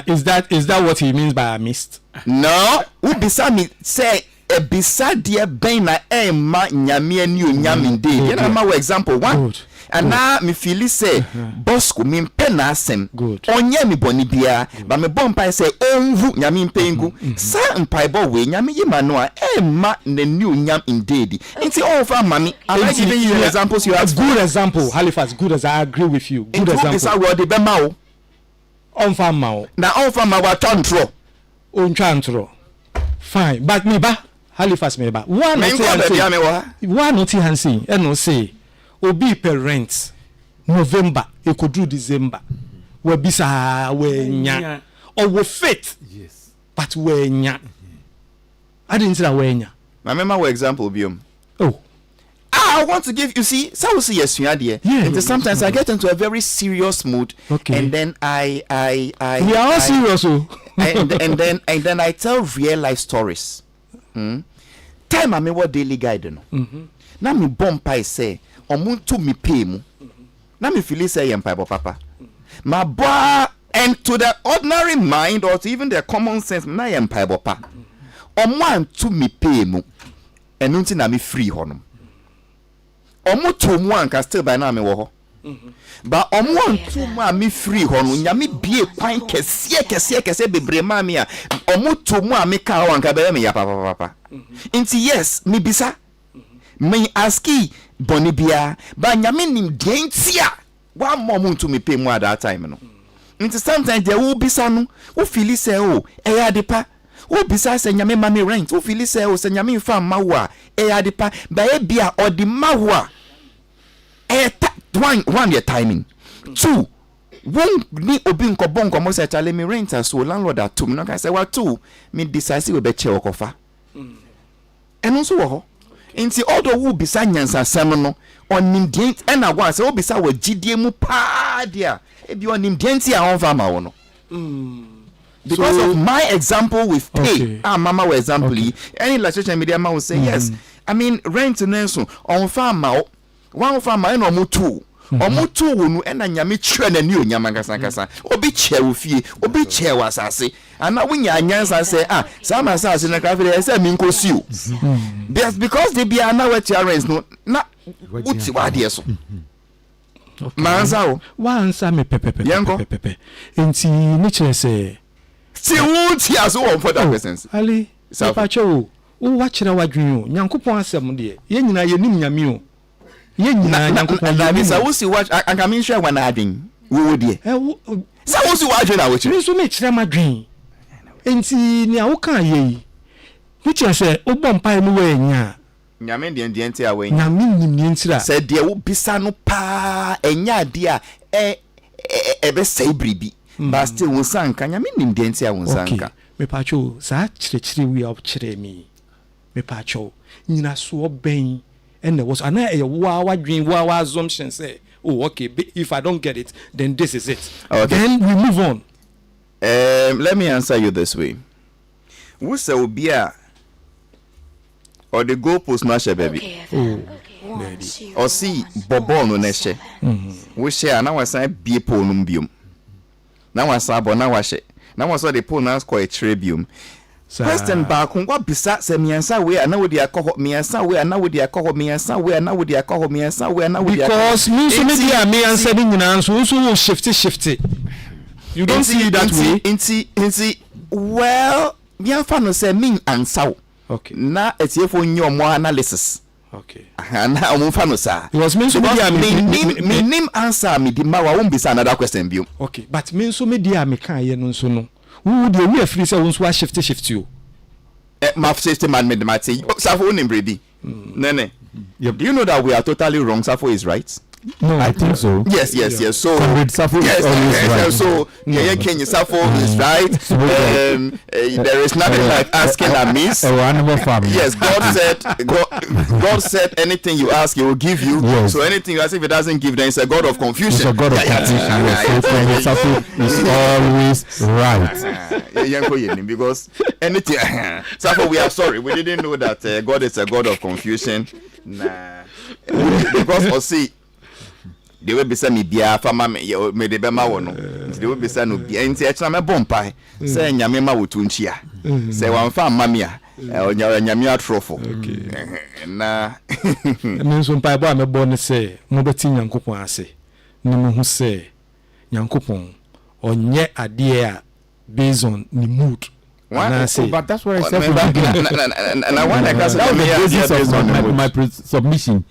Is that what he means by a mist? No, u bisa me say e bisa de ben na e ma nyame ani onyam inde. Ye na ma example 1. And now me feel say boss ko me pen asem onye me boni bia ba me bon pai say onvu nyame pengu sa mpaebo we nyame yima no a e ma na new nyam indeed nti all for mami I like giving you examples you have good example Halifax good as I agree with you good example is what the be ma o on farm ma na on farm ma wa tontro on chantro fine but me ba Halifax me ba one not hansi e no say obi per rent November e could do December we bisa we nya or we fit yes but we nya I didn't say we nya I remember what example biom oh I want to give you see so we see yes you and sometimes I get into a very serious mood and then I we are all serious and then I tell real life stories time I me what daily guide no na me bompa say omuntu mi pay mu na me feel say yem Bible papa my boy and to the ordinary mind or to even the common sense na yem Bible papa omuntu mi pay mu enunti na me free honom omuto mu anka still by na me wo ho ba omuntu mu a me free hono nyame bie kwan kese bebre ma me a omuto mu a me ka ho anka be me ya papa nti yes me bisa me aski bonibia ba nyame nim dentia wa mom to me pay mu at that time no nti sometimes there will be some who feel say oh eya depa wo bisa say nyame ma me rent wo feel say oh say nyame fa ma wo a eya depa ba e bia odi ma wo a one your timing 2 won ni obi nkobon nkomo say chale me rent so landlord atum no ka say wa 2 me decide we be che okofa eno so wo ho nti odo wu bisa nyansa sem no onim dien na gwa se obisa wa gidie mu pa dia e bi onim dien ti a onfa ma wo no because of my example with pay mama we example any social media man will say yes I mean rent nenso onfa ma wo wan fa ma no mutu omutu wonu na nyame twa na ni onyama kasa obi chewo fie obi chewo asase ana wunya anyansa say sama asase na kafire say mi nkosi o because they be ana what your rents no na uti wade so mansa o wansa me pepe enti ni kire say si wuti aso won for that persons ali sapacho o wa kire wadwen o nyankopon asem de ye nyina ye nim nyame o ye nyina nyankopon da bi sa wo si watch anka me hwe wana adwen wo de sa wo si wadwen na wo kire so me kire madwen enti ni a wo kan ye ni kire say o bom pai mu we nya nyame de enti a we nya nyame nim ni ntira say de wo bisa no pa enya de a be say bribi but still won sanka nyame nim de enti a won sanka me pacho sa kire we up kire mi me pacho nyina so ben and there was ana wadwen wa assumption say oh okay if I don't get it then this is it then we move on. Let me answer you this way. Who say obia or the goalpost na she baby or see bobo no na she we share na wasan bie pole no biom na wasan bo na wahye na wasan the pole na score a tribium. Question back on what bisa se miansa we ana we dia koho miansa we ana we dia koho miansa we ana we dia koho miansa we ana we dia because me so me dia miansa ni nyina so will shift you don't see it that way inti well mianfa no say mean ansa okay na etiefo nyomo analysis Okay. And I'm fan sir. It was meant to be me name answer me the ma won't be another question bio. Okay, but mean so me dia me kan ye no so no. Who dey we free say won so shift you. My safety man made my say Safo name brady. Nene. Yep. Do you know that we are totally wrong? Safo is right. No, I think so. Yes. So Safo yes, is always right. So Kenya Safo is right. There is nothing like asking amiss. Yes, God said anything you ask, He will give you. Yes. So anything you ask, if He doesn't give, then it's a God of confusion. It's a God of confusion. Yes. So Safo is always right. Because anything, Safo, we are sorry. We didn't know that God is a God of confusion. Nah, because or see. They will be saying me bia fama me de bema wo no they will be saying no bia nti e kira me bompai say nyame ma wo tunchia say wan fa mama a nyame atrofo na me so mpai bo a me bo ne say mo beti nyankopon ase ni mo hu say nyankopon onye ade a based on the mood. But that's what I said from the beginning. And I want to ask my submission.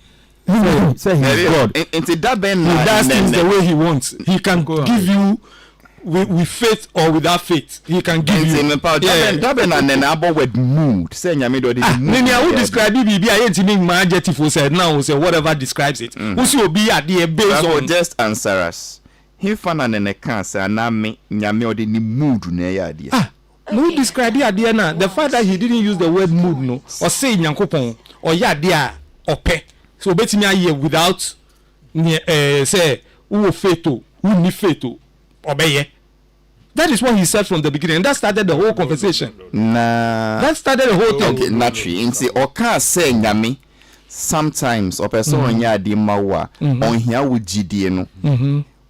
Say he's God. He does things the way he wants. He can give you with faith or without faith. He can give you. That with mood. Say nyame do the mood. I would describe it. I ain't mean my adjective for said now. Say whatever describes it. Who's you be at the based on. Just answer us. He found an cancer and now me nyame or the mood na ya idea. No describe the idea now. The fact that he didn't use the word mood no or say nyankopon or ya dia ope. So betting me without say who faith who ni faith obey. That is what he said from the beginning. And that started the whole conversation. Nah. That started the whole thing. Okay, naturally. In say oka say nyame sometimes or person on ya di mawa on here with GD no.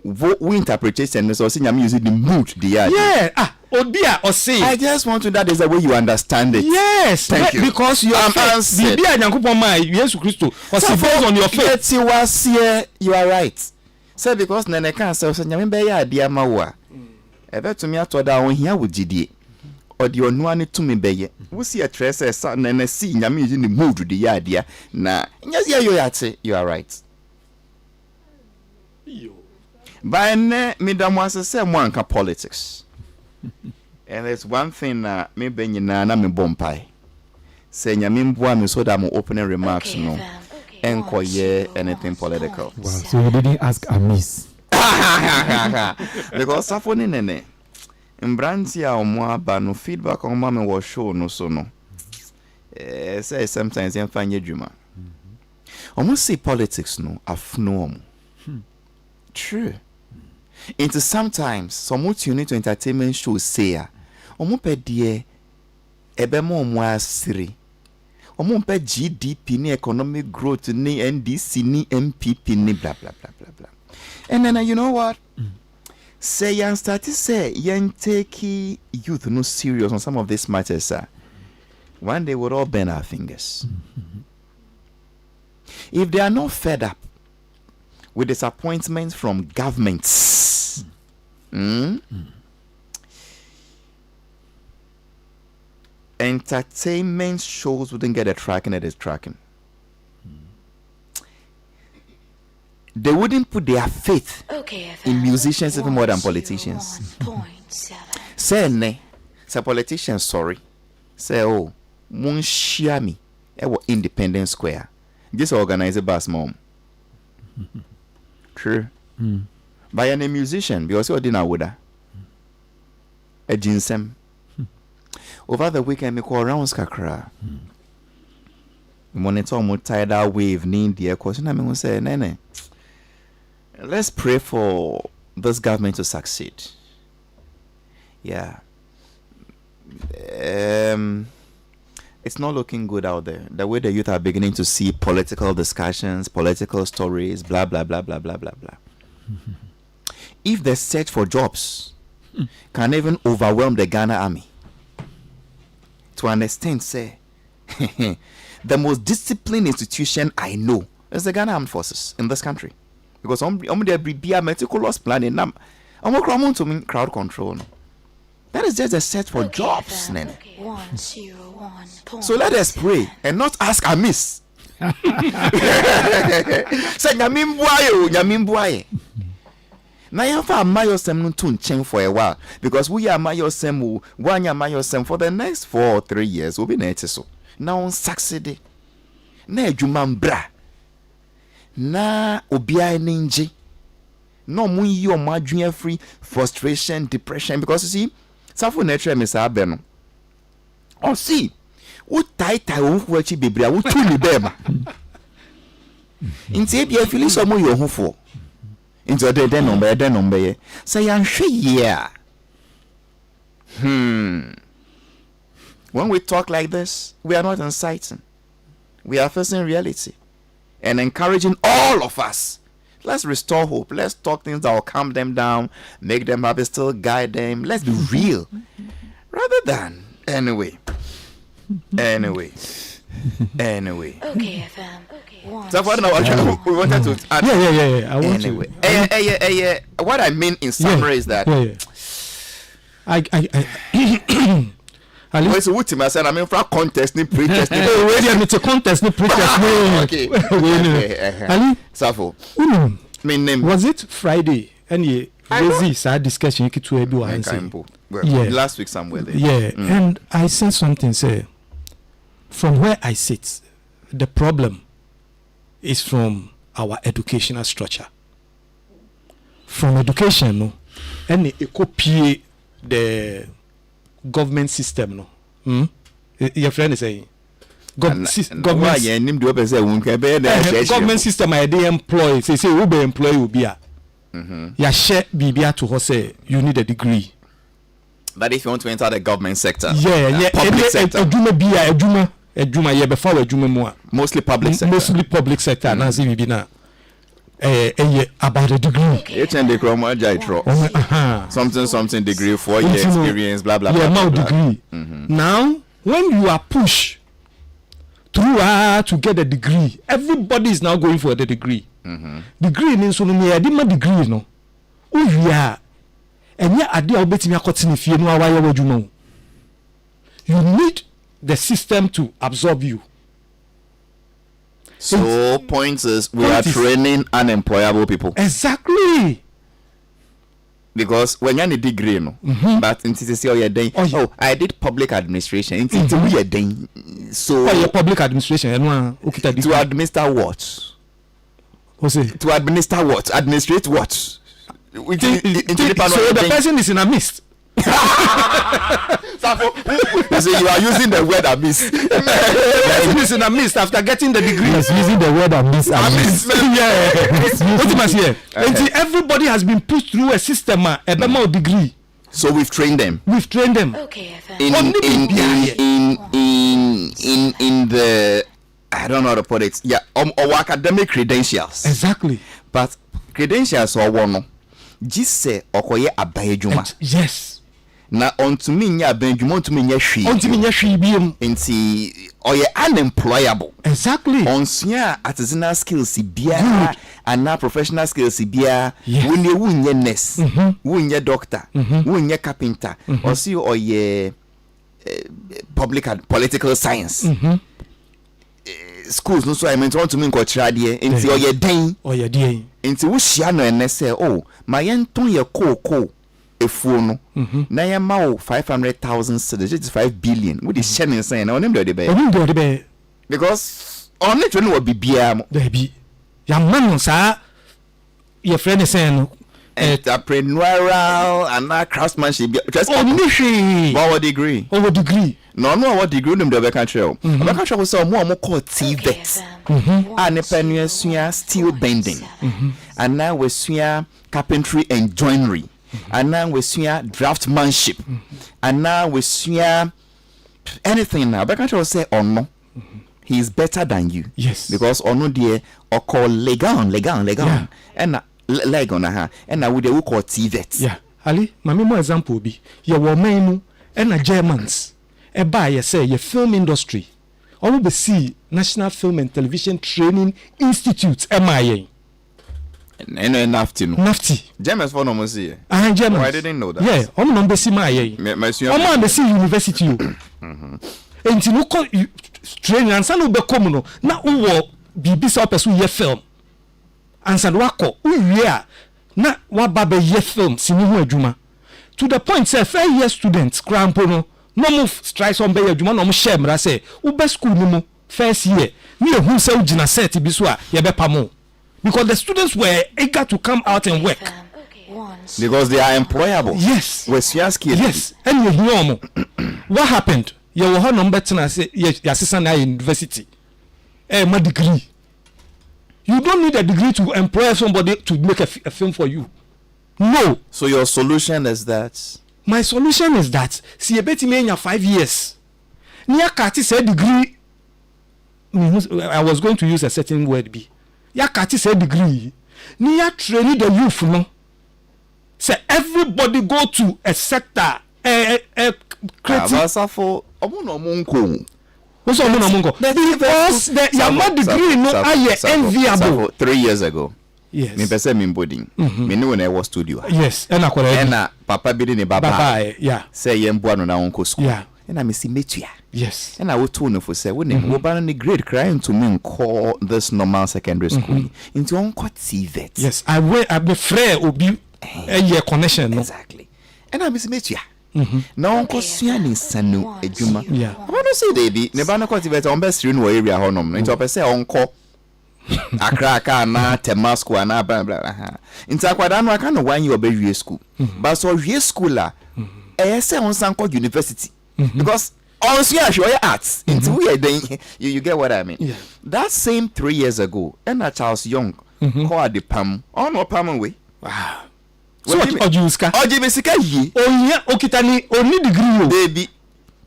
We interpretation so say nyame using the mood the yeah. Odia or say I just want to that is the way you understand it. Yes, thank you. Because you are answered. Be a nyankopon man Jesus Christ was based on your faith. You was here, you are right. Say because nene can say nyame be ya dia mawa. Ebe to me atoda on here with GD. Or the onu ani to me be ye. We see a trace nene see nyame using the mood the ya dia. Na yes you are right. By ne midam was say mo anka politics. And there's one thing maybe nyina na me bompai. Say nyame mboa me so that mo opening remarks no. Enko ye anything political. Wow, so you didn't ask amiss. Because safoni nene. Mbranti a omo aba no feedback on ma me wo show no so no. Say sometimes you find your dreamer. Almost say politics no afno. True. Into sometimes some tune into entertainment shows say omo pe de ebe mo asiri omo pe GDP ni economic growth ni NDC ni MPP ni blah blah blah blah blah. And then you know what? Say yan start to say yan take youth no serious on some of these matters one day we'll all bend our fingers. If they are not fed up with disappointments from governments, entertainment shows wouldn't get the tracking it is tracking. They wouldn't put their faith in musicians even more than politicians. Say ne, say politicians sorry. Say oh, mun share me. Independence Square. Just organize a bus mom. True. By a musician because you didn't know that. A ginseng. Over the weekend, me call around Skakra. Monitor more tidal wave in the question. I mean, say, Nene, let's pray for this government to succeed. Yeah. It's not looking good out there. The way the youth are beginning to see political discussions, political stories, blah, blah, blah, blah, blah, blah, blah. If the search for jobs can even overwhelm the Ghana army, to understand, say, the most disciplined institution I know is the Ghana Armed Forces in this country. Because there be a meticulous planning. I'm to crowd control. That is just a search for jobs, Nene. So let us pray and not ask amiss. Say nyamimbuaye. Na yafa amayosem no to nchen for a while because we are amayosem one amayosem for the next 4 or 3 years will be na so. Na on succeed. Na adwuma mbra. Na obia ninje. No mu yi o madwun free frustration, depression because you see safo natural me sa be no. Oh see, wo tai wo hu achi bebria wo tu ni beba. Inti e bia feel so mo yo hu fo. Into the number. Say I'm sure yeah. When we talk like this, we are not inciting. We are facing reality and encouraging all of us. Let's restore hope. Let's talk things that will calm them down, make them happy, still guide them. Let's be real. Rather than anyway. Okay, FM. So what now? We wanted to add. Yeah. I want Anyway, to. what I mean in summary is that. I so what I said, I mean for contest, ni pre-test. Already it's a contest, no pre-test. Okay. Ali, Safo. Name was it Friday? And lazy sad discussion you to be last week somewhere there. Yeah, and I said something. Say, from where I sit, the problem is from our educational structure. From education, no, and it copy the government system, no. Your friend is saying government system I they employ. Say who be employee will be a. Ya share bibia to her say you need a degree. But if you want to enter the government sector, public sector, mostly public sector. Mostly public sector. Now see we na about a degree. Something degree, 4 year experience, blah blah blah. Yeah, now degree. Now when you are pushed through to get a degree, everybody is now going for the degree. Degree means so many degree no. You need the system to absorb you. So point is we are training unemployable people. Exactly. Because when you're in a degree, no, but in oh, I did public administration. So your public administration to administer what? To administer what? Administrate what? So the person is in a mist. So you are using the word abyss. The person is in a mist after getting the degree. He's using the word abyss. Yeah. What you must hear. Everybody has been pushed through a system, a degree. So we've trained them. Okay, in the I don't know how to put it. Yeah, or academic credentials. Exactly. But credentials or one. Just say okoye abayejuma. Yes. Na onto me nya abayejuma onto me nya hwi. Onto me nya hwi biem. Nti oye unemployable. Exactly. Onsia artisanal skills bia and professional skills bia. When you wunye nurse, wunye doctor, wunye carpenter, or see oye political science. Schools no so I mean want to mean culture there nti oye den nti wo hia no ene say oh my yenton ye koko efuo no na ye ma wo 500,000 cedis, which is 5 billion we dey share insane na onim de be because on it no be bia mo there be ya man sa your friend is saying entrepreneurial and craftsmanship just what degree no what degree them the country we say more called TVET and penua steel bending and now we sua carpentry and joinery and now we sua draftsmanship and now we sua anything now country will say oh no he is better than you. Yes, because ono there or call legal and leg on her and I would call TVET. Yeah, Ali, my more example be your woman and a Germans. A buyer say your film industry. All of the see National Film and Television Training Institute, MIA. And NAFTI. Germans for no more see. Germans. I didn't know that. Yeah, I'm number see my I'm on the university. And you know training and san ube come no na wo bibi sa person ye film and san wako uwie a na wa ba be ye film sini ho adwuma to the point say 5 year students crampo no mo strike on be adwuma no mo share mra say ube school ni mo first year me who say ugina set bi so a ye be pamo because the students were eager to come out and work because they are employable. Yes. Yes. And you know what happened? You will have number 10 say your assistant at university. My degree. You don't need a degree to employ somebody to make a film for you. No. So your solution is that? My solution is that see a bit me in 5 years. Near Kati said degree. I was going to use a certain word be. Ya Kati said degree. Near training the youth no. Say everybody go to a sector creative for omuno because your more degree no are enviable. 3 years ago. Yes. Me person me body. Me know when I was studio. Yes. And papa bi ni baba. Yeah. Say yembo no na onko school. Yeah. And I me see metua. Yes. And I would tell no for say when we ba no grade crying to me call this normal secondary school into onko TVET. Yes. I be frère obi a connection no. Exactly. And I miss metua. Na onko sua ni sanu adwuma. Yeah. I don't say they be ne ba no ko TVET on best no area honom. Into person onko Accra na Temasco na blah blah. Into akwada no aka no 1 year obewie school. But so wie school la say on sanko university. Because also your arts into where then you get what I mean. Yeah. That same 3 years ago, and Charles Young called the PAM on no PAM way. Wow. So what ojuska? Ojibesika ye. Onya okitani oni degree baby.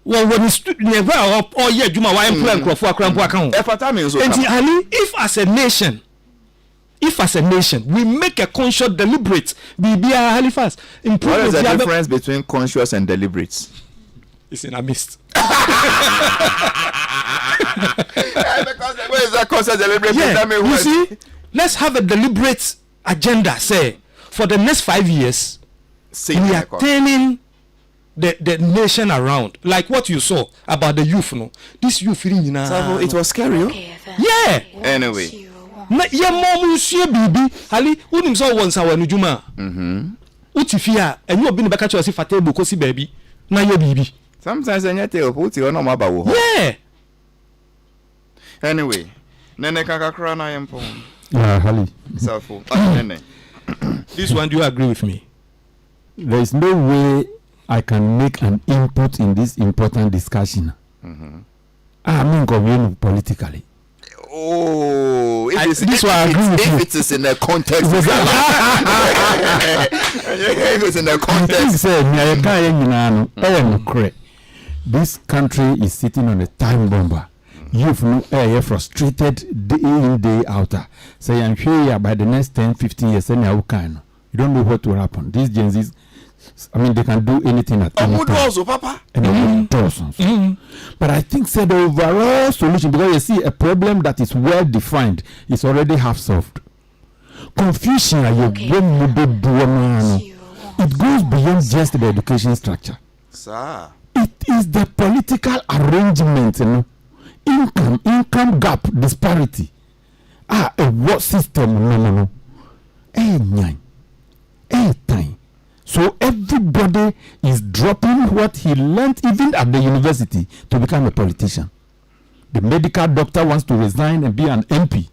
Well, when you never up all year, Juma, why employ for a cramp account? If as a nation, we make a conscious, deliberate, Halifax. What is the difference between conscious and deliberate? It's in a mist. What is that conscious deliberate? Yeah, you see, let's have a deliberate agenda. Say for the next 5 years, we are turning the nation around, like what you saw about the youth. No, this youth it was scary. Yeah. Anyway. Na ye momu sie bibi hali unim so won sa wanu juma utifia enyo obi ne beka che osi fatable kosi baby na ye bibi sometimes enya te oputi ono ma ba wo. Yeah. Anyway, nene kakakra na yempo. Yeah, Hali. Selfo. Nene. This one, do you agree with me? There is no way I can make an input in this important discussion. I mean, politically. Oh, if it is in the context. If it's in the context. This country is sitting on a time bomber. You've no frustrated day in, day out. Say, I'm sure by the next 10, 15 years, you don't know what will happen. These Gen Zs, I mean, they can do anything at any time. Also, Papa. But I think the overall solution, because you see, a problem that is well defined is already half solved. Confusion, it goes beyond just the education structure. Sir. It is the political arrangement, income gap disparity. A what system? No. Time. So everybody is dropping what he learned even at the university to become a politician. The medical doctor wants to resign and be an MP.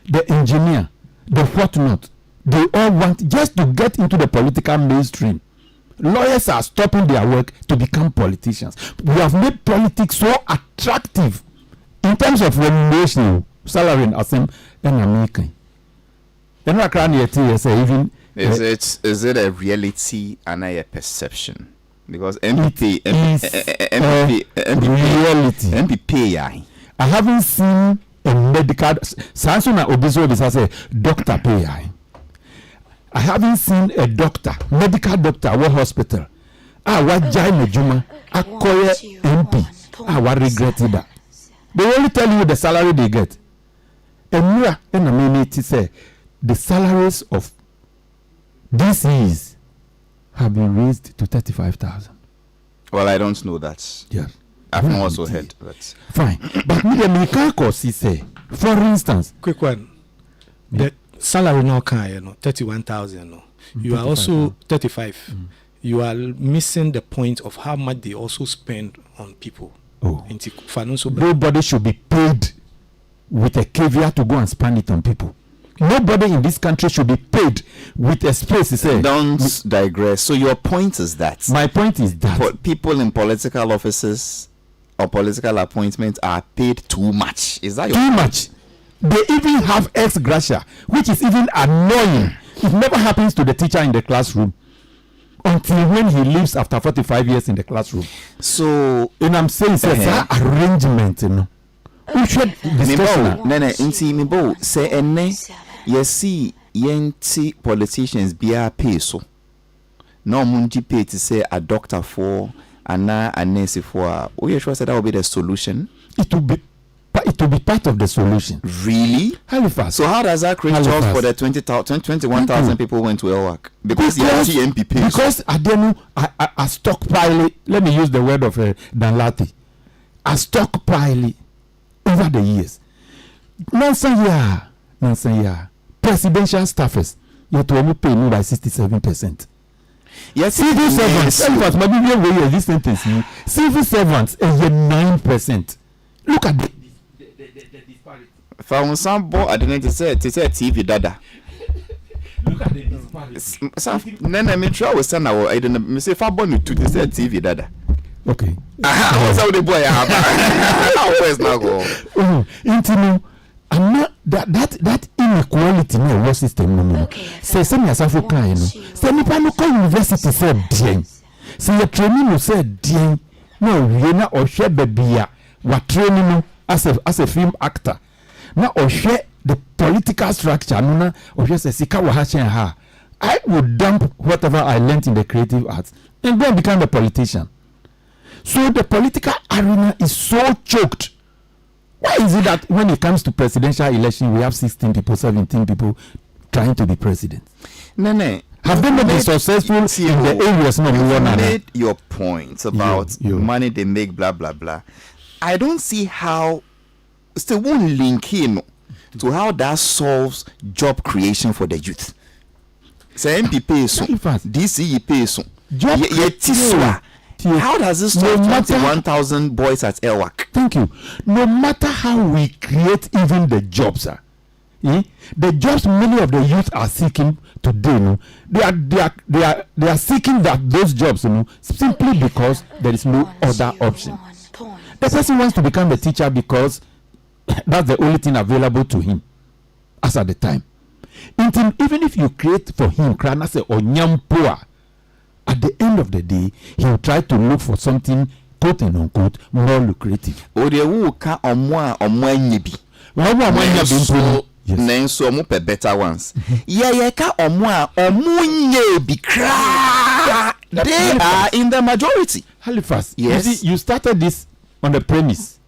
The engineer, the whatnot, they all want just to get into the political mainstream. Lawyers are stopping their work to become politicians. We have made politics so attractive in terms of remuneration, salary, and American. Even is it a reality and a perception? Because MPP reality. I haven't seen a medical Sansona Obiso say doctor pay. I haven't seen a doctor, medical doctor, what hospital. What Jaime Juma, Akoye MP. What regretted that. They only tell you the salary they get. And say the salaries of DCs have been raised to 35,000. Well, I don't know that. Yes. I've not also heard that. Fine. But me, the can't cause say, for instance, quick one. The salary no can 31,000. No, you are also 35. You are missing the point of how much they also spend on people. Oh, financial. Nobody should be paid with a caveat to go and spend it on people. Nobody in this country should be paid with a space. Don't digress. So your point is that? My point is that people in political offices or political appointments are paid too much. Is that your too point? Much? They even have ex gratia, which is even annoying. It never happens to the teacher in the classroom until when he leaves after 45 years in the classroom. So, and I'm saying, that arrangement, you know. We should discuss. Nene, say ene. You see, yenti politicians be a pay so. No munji pay to say a doctor for and a nurse for. We sure said that will be the solution. It will be part of the solution. Really? Halifax. So how does that create jobs for the 21,000 people who went to work? Because the MPP. Because I stockpile. Let me use the word of Danlati. I stockpile over the years. Nonsense. Presidential staffers, you to only pay me by 67%. Yes, civil servants. Maybe this sentence. Civil servants, 9%. Look at the disparity. From some boy, I didn't say TV dada. Look at the disparity. Nene, me try we send our. I didn't. Me say far born to say TV dada. Okay. What's how the boy have? How is now go? Intimo. And not that inequality in our system no. Say me as African, you know. Say me no call university say dien. Say your training no say dien. No, we na or share baby what training no as a film actor. Na or share the political structure no na or just say sika wa ha. I would dump whatever I learned in the creative arts and go and become a politician. So the political arena is so choked. Why is it that when it comes to presidential election, we have 16 people, 17 people trying to be president? Nene, have they not been successful in the areas? No, you made your point about money they make, blah, blah, blah. I don't see how, still won't link in to how that solves job creation for the youth. Say MP pay so, DCE pay so. How does this solve 21,000 boys at Elwak? Thank you. No matter how we create even the jobs, the jobs many of the youth are seeking today, no, they are seeking those jobs, simply because there is no other option. The person wants to become a teacher because that's the only thing available to him, as at the time. Even if you create for him, at the end of the day, he will try to look for something, quote and unquote, more lucrative. Nenso omo pe better ones. Ka they are in the majority. Halifax, yes. You started this on the premise,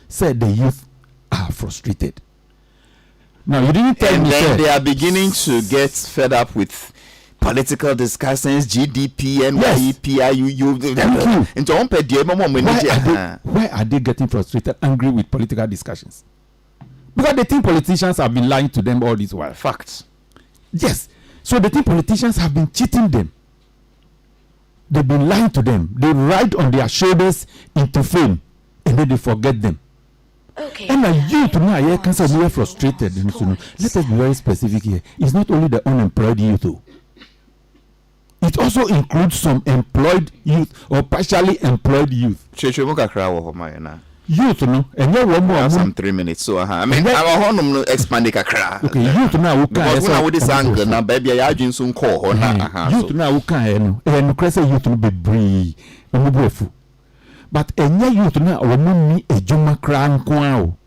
said the youth are frustrated. Now you didn't tell me. And then they are beginning to get fed up with political discussions, GDP, NYEP, why are they getting frustrated, angry with political discussions? Because they think politicians have been lying to them all this while. Facts. Yes. So they think politicians have been cheating them. They've been lying to them. They ride on their shoulders into fame and then they forget them. Okay. And you to know I can say we are frustrated. Let us be very specific here. It's not only the unemployed youth though. It also includes some employed youth or partially employed youth. Youth, no, and you one more. Some 3 minutes. So, I mean, I'm going to expand the kakra. Okay, youth now. Because when I would this angle, now, baby, I just soon call. Youth now, who can, and Cressa youth will be brave, and be full. But any youth now, will need a Juma crown quao.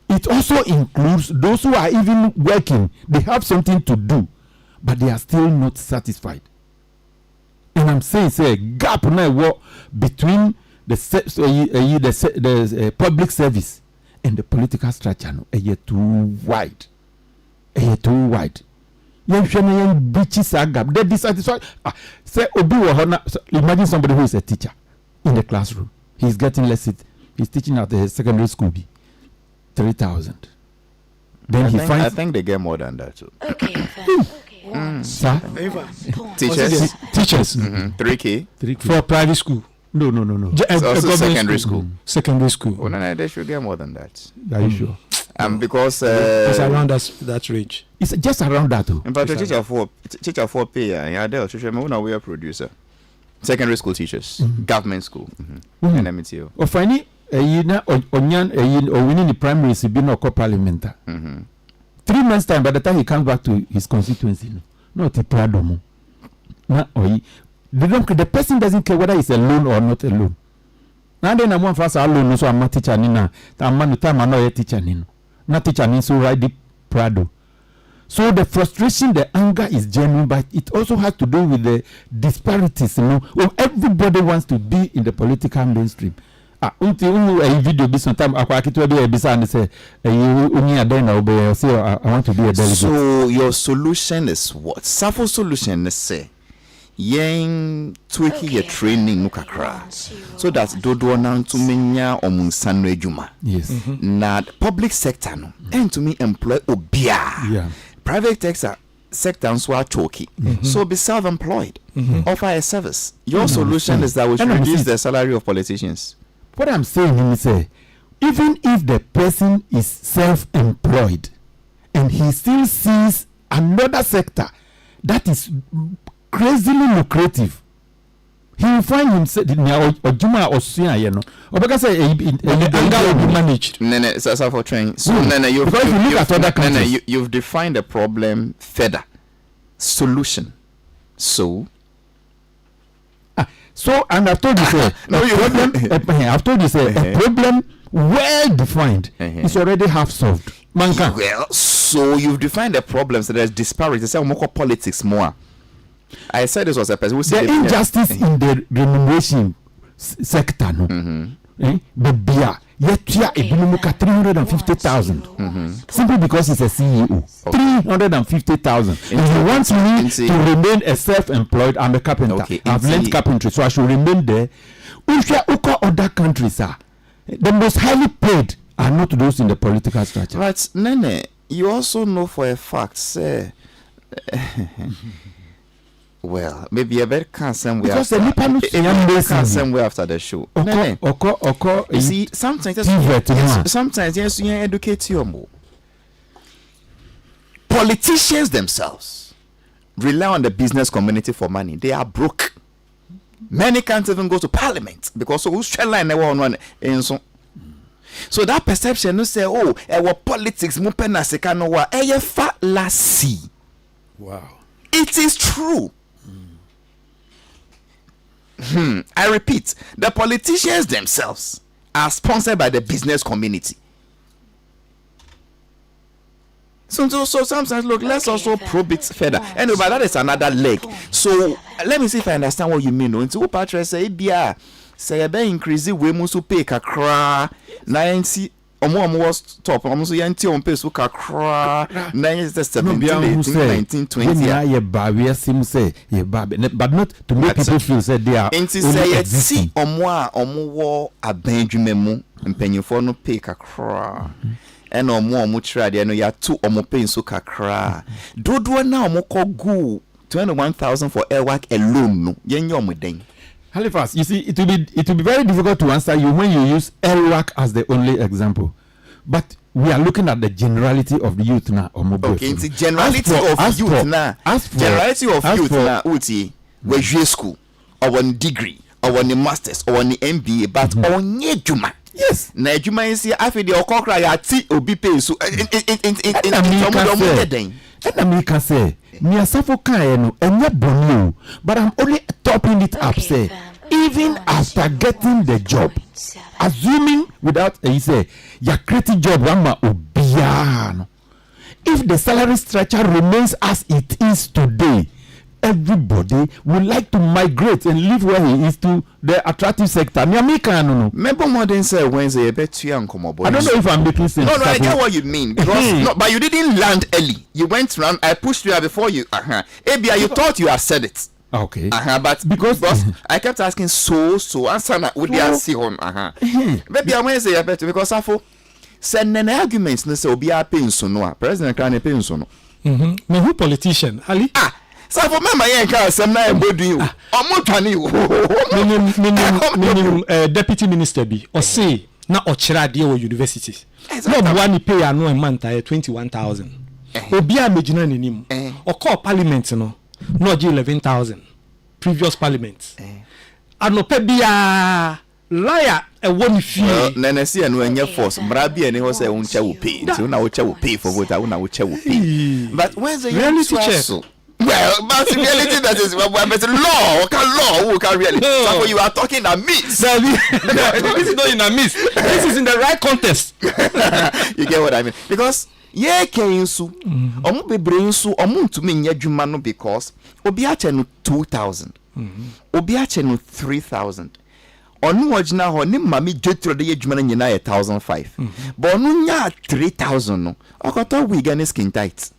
It also includes those who are even working, they have something to do. But they are still not satisfied. And I'm saying, say, gap now between the public service and the political structure no, too wide. Too wide. Young bitches are gap. They're dissatisfied. Say, imagine somebody who is a teacher in the classroom. he's getting less. He's teaching at the secondary school. 3,000. Then I think they get more than that too. Okay. Sir? Teachers. 3K. For private school. No. It's also secondary school. Secondary school. Oh, no, they should get more than that. Are you sure? Because it's around that range. It's just around that too. In fact, teacher for pay, yeah, they'll teach me when we are producer. Secondary school teachers, government school, and MTO. Or finally, winning the primaries, he been a co-parliament. 3 months time, by the time he comes back to his constituency, not a pradomo. The person doesn't care whether it's a loan or not a loan. Now then, I'm one fast alone, so I'm not teacher Nina. I'm not time I'm not a teacher Nino. Not teacher Nino, so right the prado. So the frustration, the anger is genuine, but it also has to do with the disparities, everybody wants to be in the political mainstream. A video be sometime I want to be a delegate. So your solution is what? Safo solution is say yen tweaking your training no kakra so that dodo na to menya omunsano adwuma. Yes. Na public sector no and to me employ obia. Yeah. Private sector nso achoki. So be self-employed. Offer a service. Your solution is that we should reduce the salary of politicians. What I'm saying is, even if the person is self-employed and he still sees another sector that is crazily lucrative, he will find himself Ojuma or Suya, or because anger will be managed. So for train. So you've defined the problem further. Solution. So, and I've told you, a problem well defined is already half solved. Well, so you've defined the problems. So there's disparity. Say more politics more. I said this was a person who said the injustice in the remuneration sector, but yet 350,000 simply because he's a CEO. 350,000. If he wants me to remain a self-employed, I'm a carpenter. I've learned carpentry, so I should remain there. Other countries are the most highly paid are not those in the political structure. But Nene, you also know for a fact, say. Well, maybe a better cancer way after the show. You see, sometimes yes, you educate you more. Politicians themselves rely on the business community for money. They are broke. Many can't even go to parliament because who's line they want one. So that perception, you say, oh, our politics, Wow. It is true. I repeat, the politicians themselves are sponsored by the business community. So sometimes, look, let's also probe it further. Anyway, but that is another leg. So let me see if I understand what you mean. Into what Patrick say, "Bia, say be increase we must pay kakra 90." Was top almost yanti on pace kakra 1920 but not to make people feel say they are only existing. Omo abendwumemu mpanyimfo no pay kakra and omo try there no ya two omo pay so kakra dodo na omo kogu 21,000 for air work alone no yenye omo den. Halifax, you see, it will be very difficult to answer you when you use LWAC as the only example. But we are looking at the generality of the youth now. Okay, it's the generality of youth now. Generality of youth now. Uti, we school, or one degree, or one masters, or one MBA, but on juma. Yes. Na juma is here. After the okokra ya ti obi pay so. And America say, "Me asafo kai no enye bonu, but I'm only topping it up. Say, even after getting the job, assuming without he say, your creative job wama obiano. If the salary structure remains as it is today, everybody would like to migrate and live where he is to the attractive sector. America no. Remember modern say Wednesday bet you and come aboard. I don't know if I'm making sense. No, I get what you mean. Because but you didn't land early. You went around. I pushed you before you. ABI, you thought you had said it. Okay. But because I kept asking so answer na we dey see on maybe I want say better because afo send an arguments no say obi a pay nso no a president can pay nso no me who politician Ali so for member yen ka asem na ebodu you omotwane you deputy minister bi o say na o kira de o universities no one pay anu a month 21,000 obi a megina nanim o call parliament no 11,000 previous parliament anope bia liar e woni fie na see anu enye force mra bia ni ho say uncha wo pay nti na wo cha wo pay for vote una wo cha wo pay but where's the reality check? Well, but reality that is but law who can really so you are talking a miss. This is not in a miss. This is in the right context. You get what I mean? Because yeah, kensu omo bebre nsu omo ntumi nya dwuma no because obi ache no 2,000 obi ache no 3,000 onu ogina ho ni mami jetro de yedwuma no nyina 1,500 but onu nya 3,000 no okoto we get skin tight.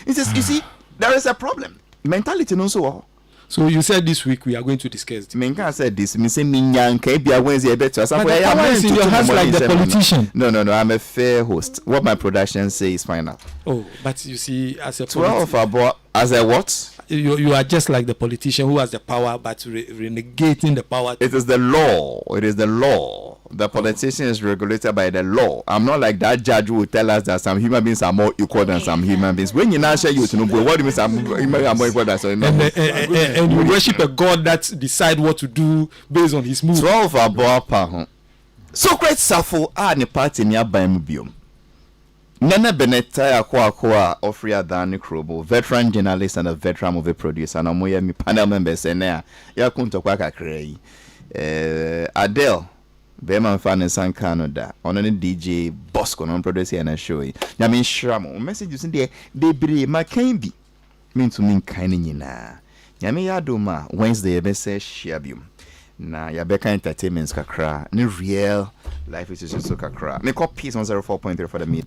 It says, you see, there is a problem. Mentality no so. So you said this week we are going to discuss it. Menka said this. Me say minyanka be Wednesday better. But the power is in your hands like the politician. No. I'm a fair host. What my production say is final. Oh, but you see, as a 12 about as a what? You are just like the politician who has the power but renegating the power. It is the law. It is the law. The politician is regulated by the law. I'm not like that judge who will tell us that some human beings are more equal than some human beings. When you now share you to know what do you mean some human are more equal than some? And you worship a God that decide what to do based on his move. 12 about pa. Socrates Safo ne party ni aban biom. Nana Benetta Aqua Ofria Dan Krobo, veteran journalist and a veteran movie producer, and Omoya mi panel members and there. Yakunto Kwaka Krei. Adele, Beman fan in San Canada, on any DJ Bosco, non producer and a show. Yamin Shramo, messages in there, they be Mackenby. Mean to mean kind in na. Yami Yaduma, Wednesday, Besse Shiabium. Na Yabeka Entertainments Kakra, ni real life is just so Kakra. Me call peace on 04.3 for the meet.